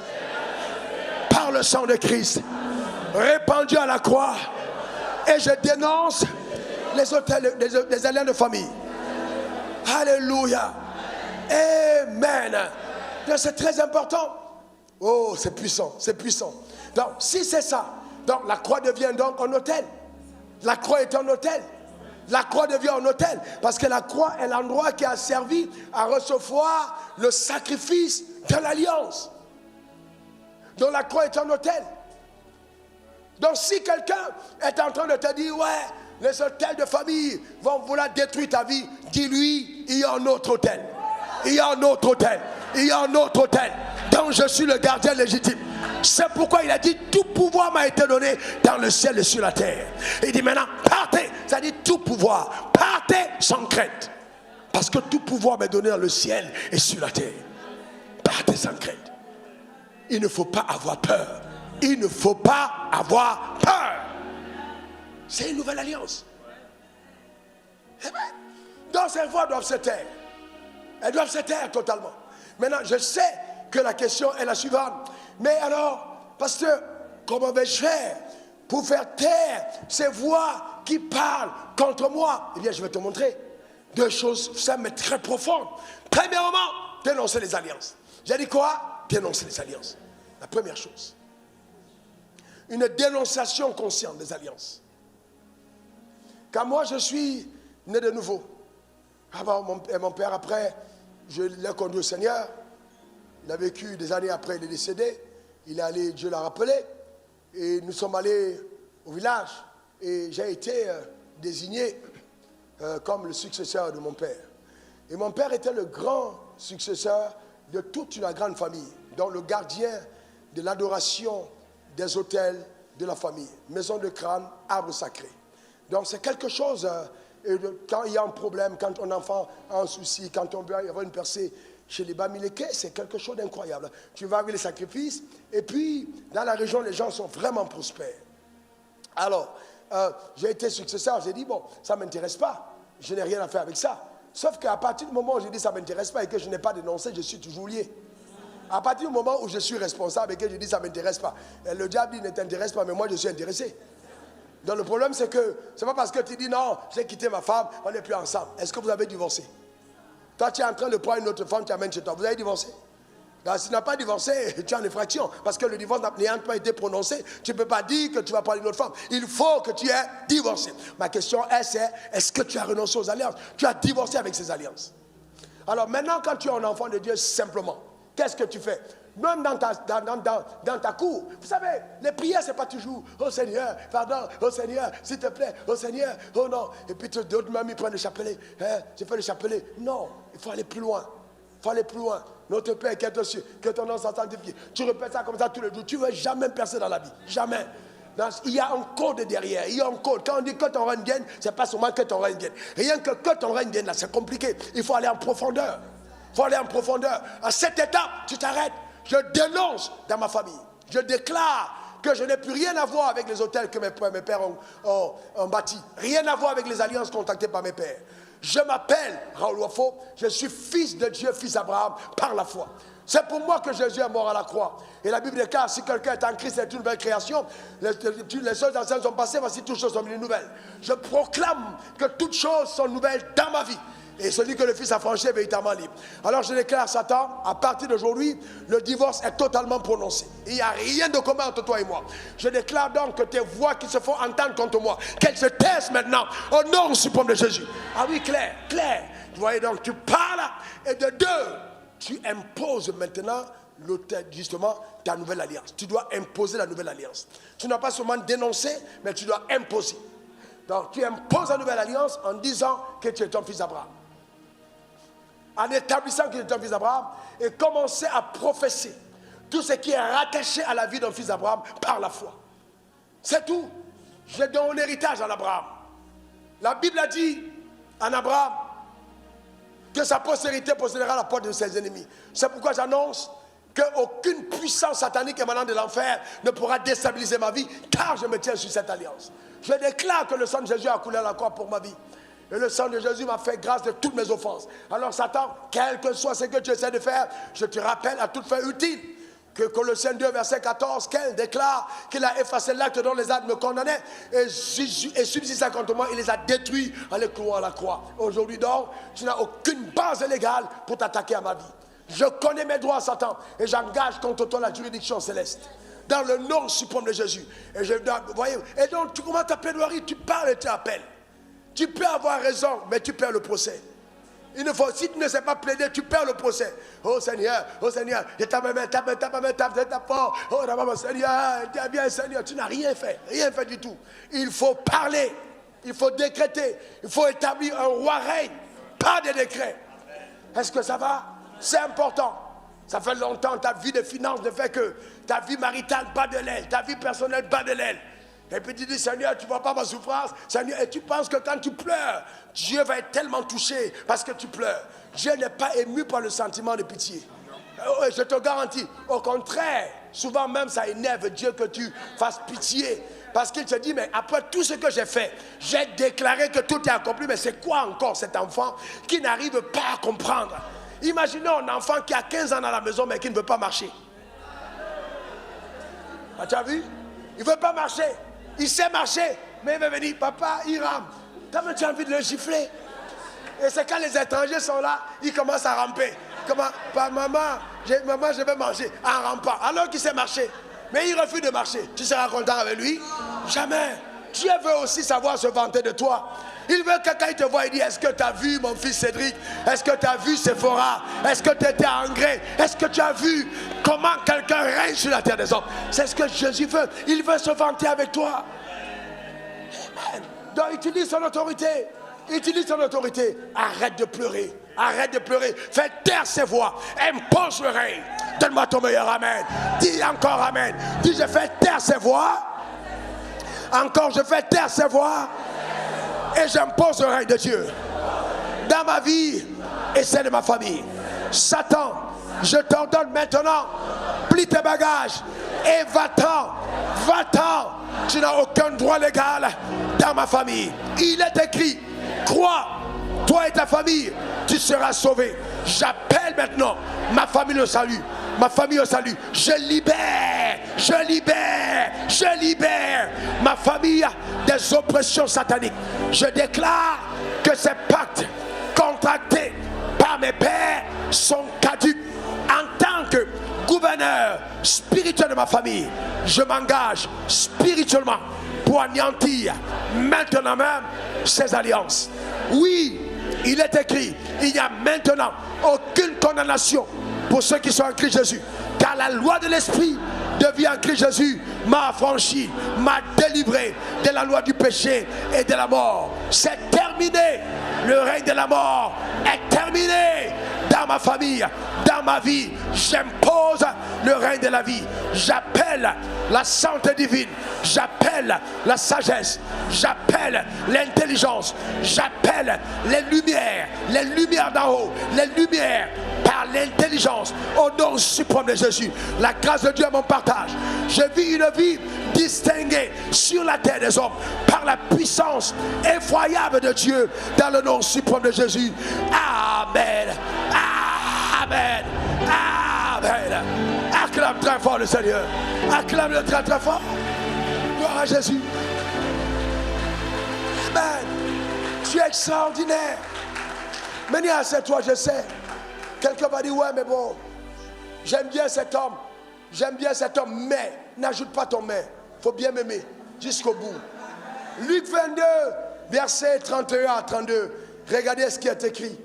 par le sang de Christ répandu à la croix. Et je dénonce les alliances de famille. Alléluia. Amen. Donc c'est très important. Oh, c'est puissant, c'est puissant. Donc si c'est ça, donc la croix devient donc un autel. La croix est un autel. La croix devient un autel parce que la croix est l'endroit qui a servi à recevoir le sacrifice de l'alliance. Donc la croix est un autel. Donc si quelqu'un est en train de te dire, ouais, les autels de famille vont vouloir détruire ta vie, dis-lui, il y a un autre autel. Il y a un autre autel. Il y a un autre autel. Donc je suis le gardien légitime. C'est pourquoi il a dit, tout pouvoir m'a été donné dans le ciel et sur la terre. Il dit maintenant, partez. Ça dit tout pouvoir. Partez sans crainte. Parce que tout pouvoir m'est donné dans le ciel et sur la terre. Partez sans crainte. Il ne faut pas avoir peur. Il ne faut pas avoir peur. C'est une nouvelle alliance. Donc ces voix doivent se taire. Elles doivent se taire totalement. Maintenant, je sais que la question est la suivante. Mais alors, pasteur, comment vais-je faire pour faire taire ces voix qui parlent contre moi? Eh bien, je vais te montrer deux choses simples mais très profondes. Premièrement, dénoncer les alliances. J'ai dit quoi? Dénoncer les alliances. La première chose. Une dénonciation consciente des alliances. Car moi, je suis né de nouveau. Mon père, après, je l'ai conduit au Seigneur. Il a vécu des années après, il est décédé. Il est allé, Dieu l'a rappelé. Et nous sommes allés au village. Et j'ai été désigné comme le successeur de mon père. Et mon père était le grand successeur de toute une grande famille. Donc le gardien de l'adoration des autels de la famille. Maison de crâne, arbre sacré. Donc c'est quelque chose, quand il y a un problème, quand un enfant a un souci, quand on veut y avoir une percée chez les Bamileke, c'est quelque chose d'incroyable. Tu vas avec les sacrifices, et puis dans la région, les gens sont vraiment prospères. Alors, j'ai été successeur, j'ai dit, bon, ça ne m'intéresse pas, je n'ai rien à faire avec ça. Sauf qu'à partir du moment où j'ai dit ça ne m'intéresse pas et que je n'ai pas dénoncé, je suis toujours lié. À partir du moment où je suis responsable et que je dis ça ne m'intéresse pas, et le diable ne t'intéresse pas, mais moi je suis intéressé. Donc le problème c'est que, c'est pas parce que tu dis non, j'ai quitté ma femme, on n'est plus ensemble. Est-ce que vous avez divorcé? Toi tu es en train de prendre une autre femme, tu amènes chez toi, vous avez divorcé? Donc, si tu n'as pas divorcé, tu es en infraction. Parce que le divorce n'ayant pas été prononcé, tu ne peux pas dire que tu vas parler d'une autre femme. Il faut que tu aies divorcé. Ma question est-ce que tu as renoncé aux alliances? Tu as divorcé avec ces alliances. Alors maintenant, quand tu es un enfant de Dieu, simplement, qu'est-ce que tu fais? Même dans ta cour. Vous savez, les prières, ce n'est pas toujours « Oh Seigneur, pardon, oh Seigneur, s'il te plaît, oh Seigneur, oh non. » Et puis d'autres même, ils prennent le chapelet. Hein, je fais le chapelet. Non, il faut aller plus loin. Il faut aller plus loin. Notre Père qui est aux cieux, que ton nom soit sanctifié. Tu répètes ça comme ça tous les jours. Tu ne veux jamais percer dans la vie. Jamais. Il y a un code derrière. Il y a un code. Quand on dit que ton règne vienne, ce n'est pas seulement que ton règne vienne. Rien que ton règne vienne, là, c'est compliqué. Il faut aller en profondeur. Il faut aller en profondeur. À cette étape, tu t'arrêtes. Je dénonce dans ma famille. Je déclare que je n'ai plus rien à voir avec les hôtels que mes pères ont bâtis. Rien à voir avec les alliances contactées par mes pères. Je m'appelle Raoul Wafo. Je suis fils de Dieu, fils d'Abraham, par la foi. C'est pour moi que Jésus est mort à la croix. Et la Bible déclare, si quelqu'un est en Christ, c'est une nouvelle création. Les choses anciennes sont passées, voici toutes choses sont devenues nouvelles. Je proclame que toutes choses sont nouvelles dans ma vie. Et celui que le Fils a franchi est véritablement libre. Alors je déclare, Satan, à partir d'aujourd'hui, le divorce est totalement prononcé. Il n'y a rien de commun entre toi et moi. Je déclare donc que tes voix qui se font entendre contre moi, qu'elles se taisent maintenant au nom suprême de Jésus. Ah oui, clair. Vous voyez donc, tu parles et de deux, tu imposes maintenant justement ta nouvelle alliance. Tu dois imposer la nouvelle alliance. Tu n'as pas seulement dénoncé, mais tu dois imposer. Donc tu imposes la nouvelle alliance en disant que tu es ton fils d'Abraham. En établissant que tu es ton fils d'Abraham et commencer à prophétiser tout ce qui est rattaché à la vie d'un fils d'Abraham par la foi. C'est tout. Je donne un héritage à Abraham. La Bible a dit en Abraham que sa postérité possédera la porte de ses ennemis. C'est pourquoi j'annonce qu'aucune puissance satanique émanant de l'enfer ne pourra déstabiliser ma vie, car je me tiens sur cette alliance. Je déclare que le sang de Jésus a coulé à la croix pour ma vie. Et le sang de Jésus m'a fait grâce de toutes mes offenses. Alors Satan, quel que soit ce que tu essaies de faire, je te rappelle à toute fin utile que Colossiens 2, verset 14, qu'elle déclare qu'il a effacé l'acte dont les âmes me condamnaient et subsistant contre moi, il les a détruits en les clouant à la croix. Aujourd'hui donc, tu n'as aucune base légale pour t'attaquer à ma vie. Je connais mes droits, Satan, et j'engage contre toi la juridiction céleste. Dans le nom suprême de Jésus. Et vous voyez, et donc tu commences ta plaidoirie, tu parles et tu appelles. Tu peux avoir raison, mais tu perds le procès. Il ne faut, si tu ne sais pas plaider, tu perds le procès. Oh Seigneur, je t'as pas. Oh Seigneur, bien Seigneur, tu n'as rien fait du tout. Il faut parler, il faut décréter, il faut établir un roi règne, pas des décrets. Est-ce que ça va? C'est important. Ça fait longtemps, ta vie de finances ne fait que ta vie maritale bat de l'aile, ta vie personnelle bat de l'aile. Et puis tu dis, Seigneur, tu ne vois pas ma souffrance, Seigneur, et tu penses que quand tu pleures, Dieu va être tellement touché parce que tu pleures. Dieu n'est pas ému par le sentiment de pitié. Je te garantis, au contraire, souvent même ça énerve Dieu que tu fasses pitié. Parce qu'il te dit, mais après tout ce que j'ai fait, j'ai déclaré que tout est accompli, mais c'est quoi encore cet enfant qui n'arrive pas à comprendre? Imaginons un enfant qui a 15 ans à la maison, mais qui ne veut pas marcher. Ah, tu as vu? Il ne veut pas marcher. Il sait marcher, mais il veut venir. Papa, il rame. Tu as envie de le gifler. Et c'est quand les étrangers sont là, ils commencent à ramper. Comment? Maman, je vais manger en rampant. Alors qu'il sait marcher. Mais il refuse de marcher. Tu seras content avec lui? Jamais. Dieu veut aussi savoir se vanter de toi. Il veut que quand il te voit, il dit, est-ce que tu as vu mon fils Cédric? Est-ce que tu as vu Sephora? Est-ce que tu étais en gré? Est-ce que tu as vu comment quelqu'un règne sur la terre des hommes? C'est ce que Jésus veut. Il veut se vanter avec toi. Amen. Donc utilise son autorité. Utilise son autorité. Arrête de pleurer. Arrête de pleurer. Fais taire ses voix. Impose le règne. Donne-moi ton meilleur amen. Dis encore amen. Dis, je fais taire ses voix. Encore, je fais taire ses voix. Et j'impose le règne de Dieu dans ma vie et celle de ma famille. Satan, je t'ordonne maintenant, plie tes bagages et va-t'en, va-t'en. Tu n'as aucun droit légal dans ma famille. Il est écrit, crois, toi et ta famille, tu seras sauvé. J'appelle maintenant ma famille au salut. Ma famille au salut. Je libère ma famille des oppressions sataniques. Je déclare que ces pactes contractés par mes pères sont caducs en tant que leader spirituel de ma famille, je m'engage spirituellement pour anéantir maintenant même ces alliances. Oui, il est écrit, il n'y a maintenant aucune condamnation pour ceux qui sont en Christ Jésus, car la loi de l'esprit de vie en Christ Jésus m'a affranchi, m'a délivré de la loi du péché et de la mort. C'est terminé. Le règne de la mort est terminé dans ma famille, dans ma vie. J'impose le règne de la vie. J'appelle la santé divine. J'appelle la sagesse. J'appelle l'intelligence. J'appelle les lumières d'en haut, les lumières par l'intelligence au nom suprême de Jésus. La grâce de Dieu est mon partage. Je vis une vie distinguée sur la terre des hommes par la puissance effroyable de Dieu dans le nom suprême de Jésus. Amen. Amen. Amen. Acclame très fort le Seigneur. Acclame-le très très fort. Gloire à Jésus. Amen. Tu es extraordinaire. Mais c'est toi, je sais. Quelqu'un va dire, ouais, mais bon, j'aime bien cet homme, mais, n'ajoute pas ton mais. Il faut bien m'aimer jusqu'au bout. Luc 22, versets 31 à 32. Regardez ce qui est écrit.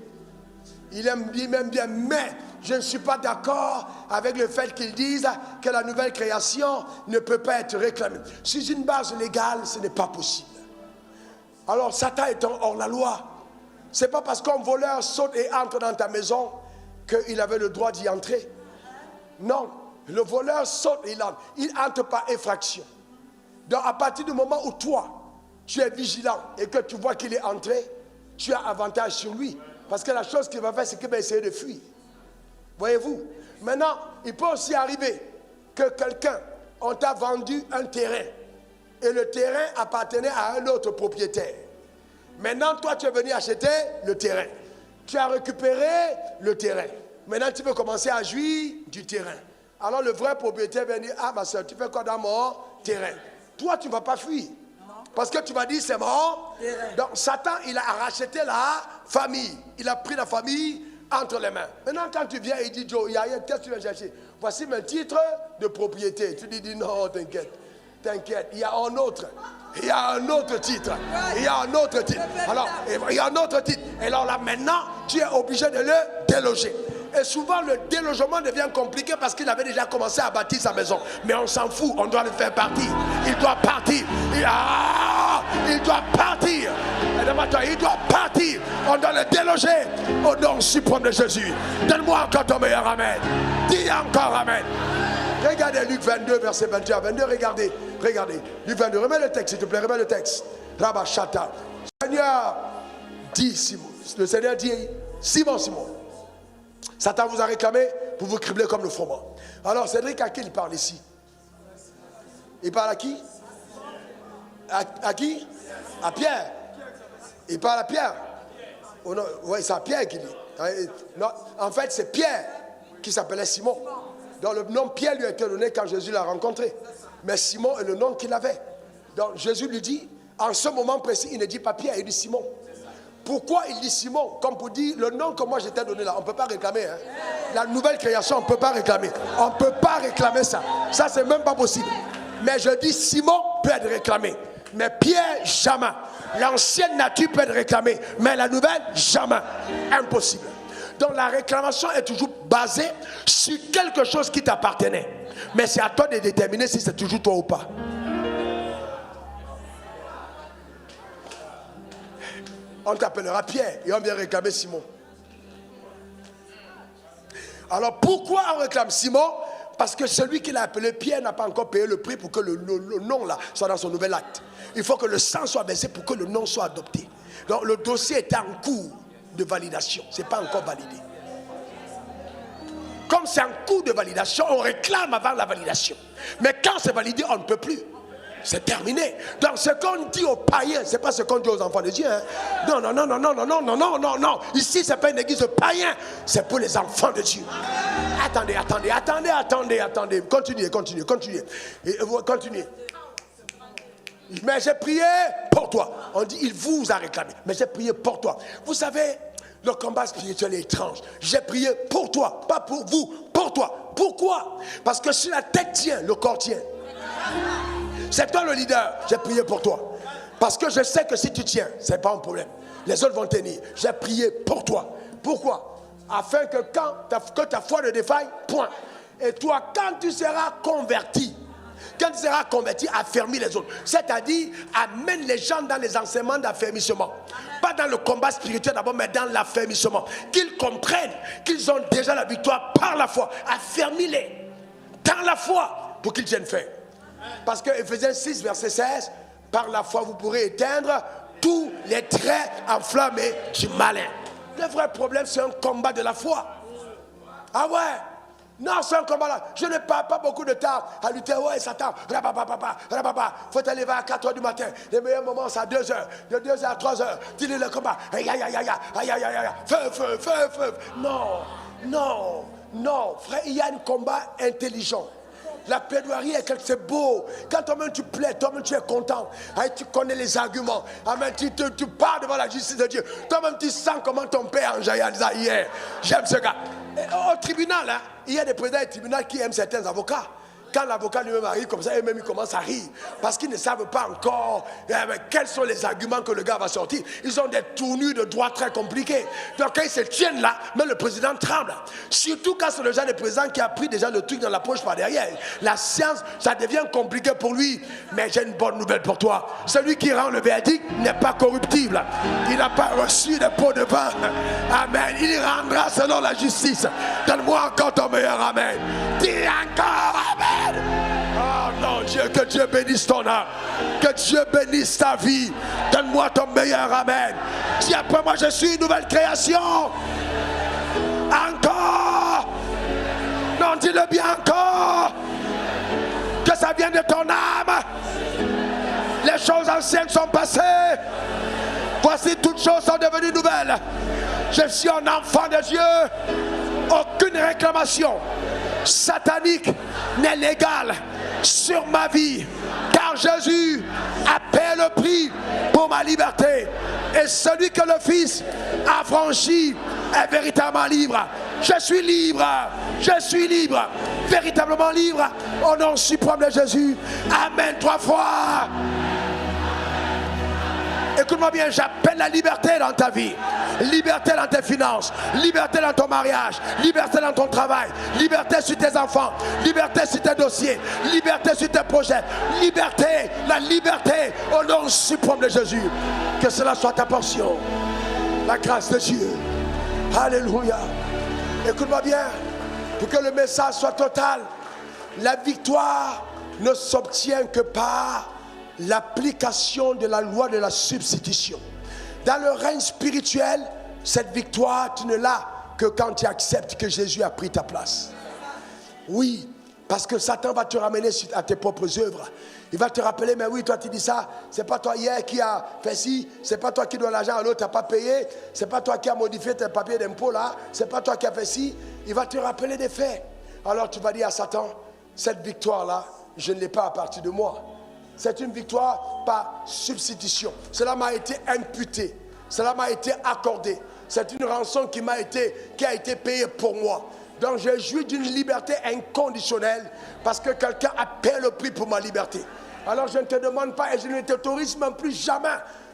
Il m'aime bien, mais je ne suis pas d'accord avec le fait qu'ils disent que la nouvelle création ne peut pas être réclamée. Sur une base légale, ce n'est pas possible. Alors, Satan étant hors la loi, ce n'est pas parce qu'un voleur saute et entre dans ta maison qu'il avait le droit d'y entrer. Non, le voleur saute et il entre. Il entre par effraction. Donc à partir du moment où toi, tu es vigilant et que tu vois qu'il est entré, tu as avantage sur lui. Parce que la chose qu'il va faire, c'est qu'il va essayer de fuir. Voyez-vous? Maintenant, il peut aussi arriver que quelqu'un, on t'a vendu un terrain et le terrain appartenait à un autre propriétaire. Maintenant, toi, tu es venu acheter le terrain. Tu as récupéré le terrain. Maintenant, tu veux commencer à jouir du terrain. Alors, le vrai propriétaire va dire, ah, ma soeur, tu fais quoi dans mon terrain? Toi, tu ne vas pas fuir. Parce que tu vas dire, c'est mon terrain. Donc, Satan, il a racheté la famille. Il a pris la famille entre les mains. Maintenant, quand tu viens, il dit, Joe, qu'est-ce que tu viens chercher? Voici mon titre de propriété. Tu dis, non, t'inquiète. T'inquiète, il y a un autre. Il y a un autre titre. Il y a un autre titre. Alors, il y a un autre titre. Et alors là, maintenant, tu es obligé de le déloger. Et souvent, le délogement devient compliqué parce qu'il avait déjà commencé à bâtir sa maison. Mais on s'en fout, on doit le faire partir. Il doit partir. Il doit partir. Il doit partir. On doit le déloger au nom suprême de Jésus. Donne-moi encore ton meilleur amen. Dis encore amen. Regardez Luc 22, verset 21 à 22. Regardez. Luc 22. Remets le texte, s'il te plaît. Remets le texte. Rabachata. Le Seigneur dit, Simon. Satan vous a réclamé pour vous cribler comme le froment. Alors, Cédric, à qui il parle ici? Il parle à qui? À qui? À Pierre. Il parle à Pierre. Oh non, oui, c'est à Pierre qu'il dit. Non, en fait, c'est Pierre qui s'appelait Simon. Donc, le nom Pierre lui a été donné quand Jésus l'a rencontré. Mais Simon est le nom qu'il avait. Donc, Jésus lui dit, en ce moment précis, il ne dit pas Pierre, il dit Simon. Pourquoi il dit Simon? Comme pour dire, le nom que moi je t'ai donné là, on ne peut pas réclamer. Hein? La nouvelle création, on ne peut pas réclamer. On ne peut pas réclamer ça. Ça, c'est même pas possible. Mais je dis, Simon peut être réclamé. Mais Pierre, jamais. L'ancienne nature peut être réclamée. Mais la nouvelle, jamais. Impossible. Donc la réclamation est toujours basée sur quelque chose qui t'appartenait. Mais c'est à toi de déterminer si c'est toujours toi ou pas. On t'appellera Pierre et on vient réclamer Simon. Alors pourquoi on réclame Simon? Parce que celui qui l'a appelé Pierre n'a pas encore payé le prix pour que le nom là soit dans son nouvel acte. Il faut que le sang soit versé pour que le nom soit adopté. Donc le dossier est en cours de validation. Ce n'est pas encore validé. Comme c'est en cours de validation, on réclame avant la validation. Mais quand c'est validé, on ne peut plus. C'est terminé. Donc ce qu'on dit aux païens, c'est pas ce qu'on dit aux enfants de Dieu. Hein? Non. Ici, c'est pas une église de païens, c'est pour les enfants de Dieu. Attendez. Continuez. Mais j'ai prié pour toi. On dit, il vous a réclamé. Mais j'ai prié pour toi. Vous savez, Le combat spirituel est étrange. J'ai prié pour toi, pas pour vous, pour toi. Pourquoi? Parce que si la tête tient, le corps tient. C'est toi le leader. J'ai prié pour toi. Parce que je sais que si tu tiens, ce n'est pas un problème. Les autres vont tenir. J'ai prié pour toi. Pourquoi? Afin que quand ta foi ne défaille, point. Et toi, quand tu seras converti, affermis les autres. C'est-à-dire, amène les gens dans les enseignements d'affermissement. Pas dans le combat spirituel d'abord, mais dans l'affermissement. Qu'ils comprennent qu'ils ont déjà la victoire par la foi. Affermis-les dans la foi pour qu'ils tiennent fait. Parce que Ephésiens 6, verset 16, par la foi, vous pourrez éteindre tous les traits enflammés du malin. Le vrai problème, c'est un combat de la foi. Ah ouais? Non, c'est un combat là. Je ne parle pas beaucoup de temps à lutter. Ouais, Satan. Faut te lever à 4 h du matin. Les meilleurs moments, c'est à 2 h. De 2 h à 3 h. Tu lis le combat. Aïe, aïe, aïe, aïe, aïe, aïe, aïe. Feu. Non. Frère, il y a un combat intelligent. La plaidoirie est quelque chose de beau. Quand toi-même tu plaides, toi-même tu es content. Tu connais les arguments. Amen. Tu parles devant la justice de Dieu. Toi-même tu sens comment ton père enjaille en disant hier, j'aime ce gars. Et au tribunal, il y a des présidents du tribunal qui aiment certains avocats. Quand l'avocat lui-même arrive comme ça, eux-mêmes ils commencent à rire. Parce qu'ils ne savent pas encore quels sont les arguments que le gars va sortir. Ils ont des tournures de droit très compliquées. Donc quand ils se tiennent là, même le président tremble. Surtout quand c'est le genre de président qui a pris déjà le truc dans la poche par derrière. La science, ça devient compliqué pour lui. Mais j'ai une bonne nouvelle pour toi. Celui qui rend le verdict n'est pas corruptible. Il n'a pas reçu de pot de vin. Amen. Il rendra selon la justice. Donne-moi encore ton meilleur amen. Dis encore amen. Oh non, Dieu, que Dieu bénisse ton âme. Que Dieu bénisse ta vie. Donne-moi ton meilleur amen. Dis après moi, je suis une nouvelle création. Encore. Non, dis-le bien encore. Que ça vienne de ton âme. Les choses anciennes sont passées. Voici toutes choses sont devenues nouvelles. Je suis un enfant de Dieu. Aucune réclamation satanique n'est légale sur ma vie, car Jésus a payé le prix pour ma liberté, et celui que le Fils a franchi est véritablement libre. Je suis libre, véritablement libre, au nom suprême de Jésus. Amen 3 fois. Écoute-moi bien, j'appelle la liberté dans ta vie, liberté dans tes finances, liberté dans ton mariage, liberté dans ton travail, liberté sur tes enfants, liberté sur tes dossiers, liberté sur tes projets, liberté, la liberté au nom suprême de Jésus. Que cela soit ta portion, la grâce de Dieu. Alléluia. Écoute-moi bien, pour que le message soit total, la victoire ne s'obtient que par l'application de la loi de la substitution. Dans le règne spirituel, cette victoire, tu ne l'as que quand tu acceptes que Jésus a pris ta place. Oui, parce que Satan va te ramener à tes propres œuvres. Il va te rappeler, mais oui, toi tu dis ça, c'est pas toi hier qui a fait ci, c'est pas toi qui dois l'argent à l'autre, tu n'as pas payé, c'est pas toi qui a modifié tes papiers d'impôt là, c'est pas toi qui a fait ci. Il va te rappeler des faits. Alors tu vas dire à Satan, cette victoire-là, je ne l'ai pas à partir de moi. C'est une victoire par substitution. Cela m'a été imputé. Cela m'a été accordé. C'est une rançon qui a été payée pour moi. Donc j'ai joui d'une liberté inconditionnelle parce que quelqu'un a payé le prix pour ma liberté. Alors je ne te demande pas et je ne t'autorise même plus jamais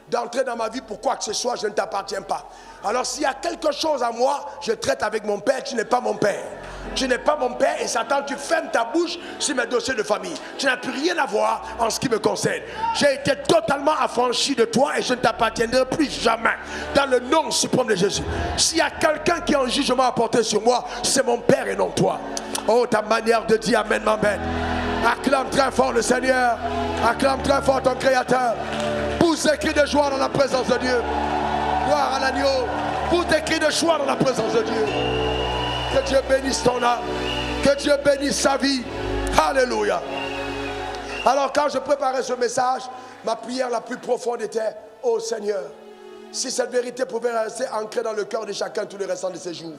d'entrer dans ma vie pour quoi que ce soit, je ne t'appartiens pas. Alors s'il y a quelque chose à moi, je traite avec mon père, tu n'es pas mon père. Tu n'es pas mon père et Satan, tu fermes ta bouche sur mes dossiers de famille. Tu n'as plus rien à voir en ce qui me concerne. J'ai été totalement affranchi de toi et je ne t'appartiendrai plus jamais. Dans le nom suprême de Jésus. S'il y a quelqu'un qui a un jugement à porter sur moi, c'est mon père et non toi. Oh, ta manière de dire amen m'embête. Acclame très fort le Seigneur. Acclame très fort ton Créateur. Pousse des cris de joie dans la présence de Dieu. Gloire à l'agneau. Pousse des cris de joie dans la présence de Dieu. Que Dieu bénisse ton âme. Que Dieu bénisse sa vie. Alléluia. Alors quand je préparais ce message, ma prière la plus profonde était: ô Seigneur, si cette vérité pouvait rester ancrée dans le cœur de chacun tout le restant de ses jours,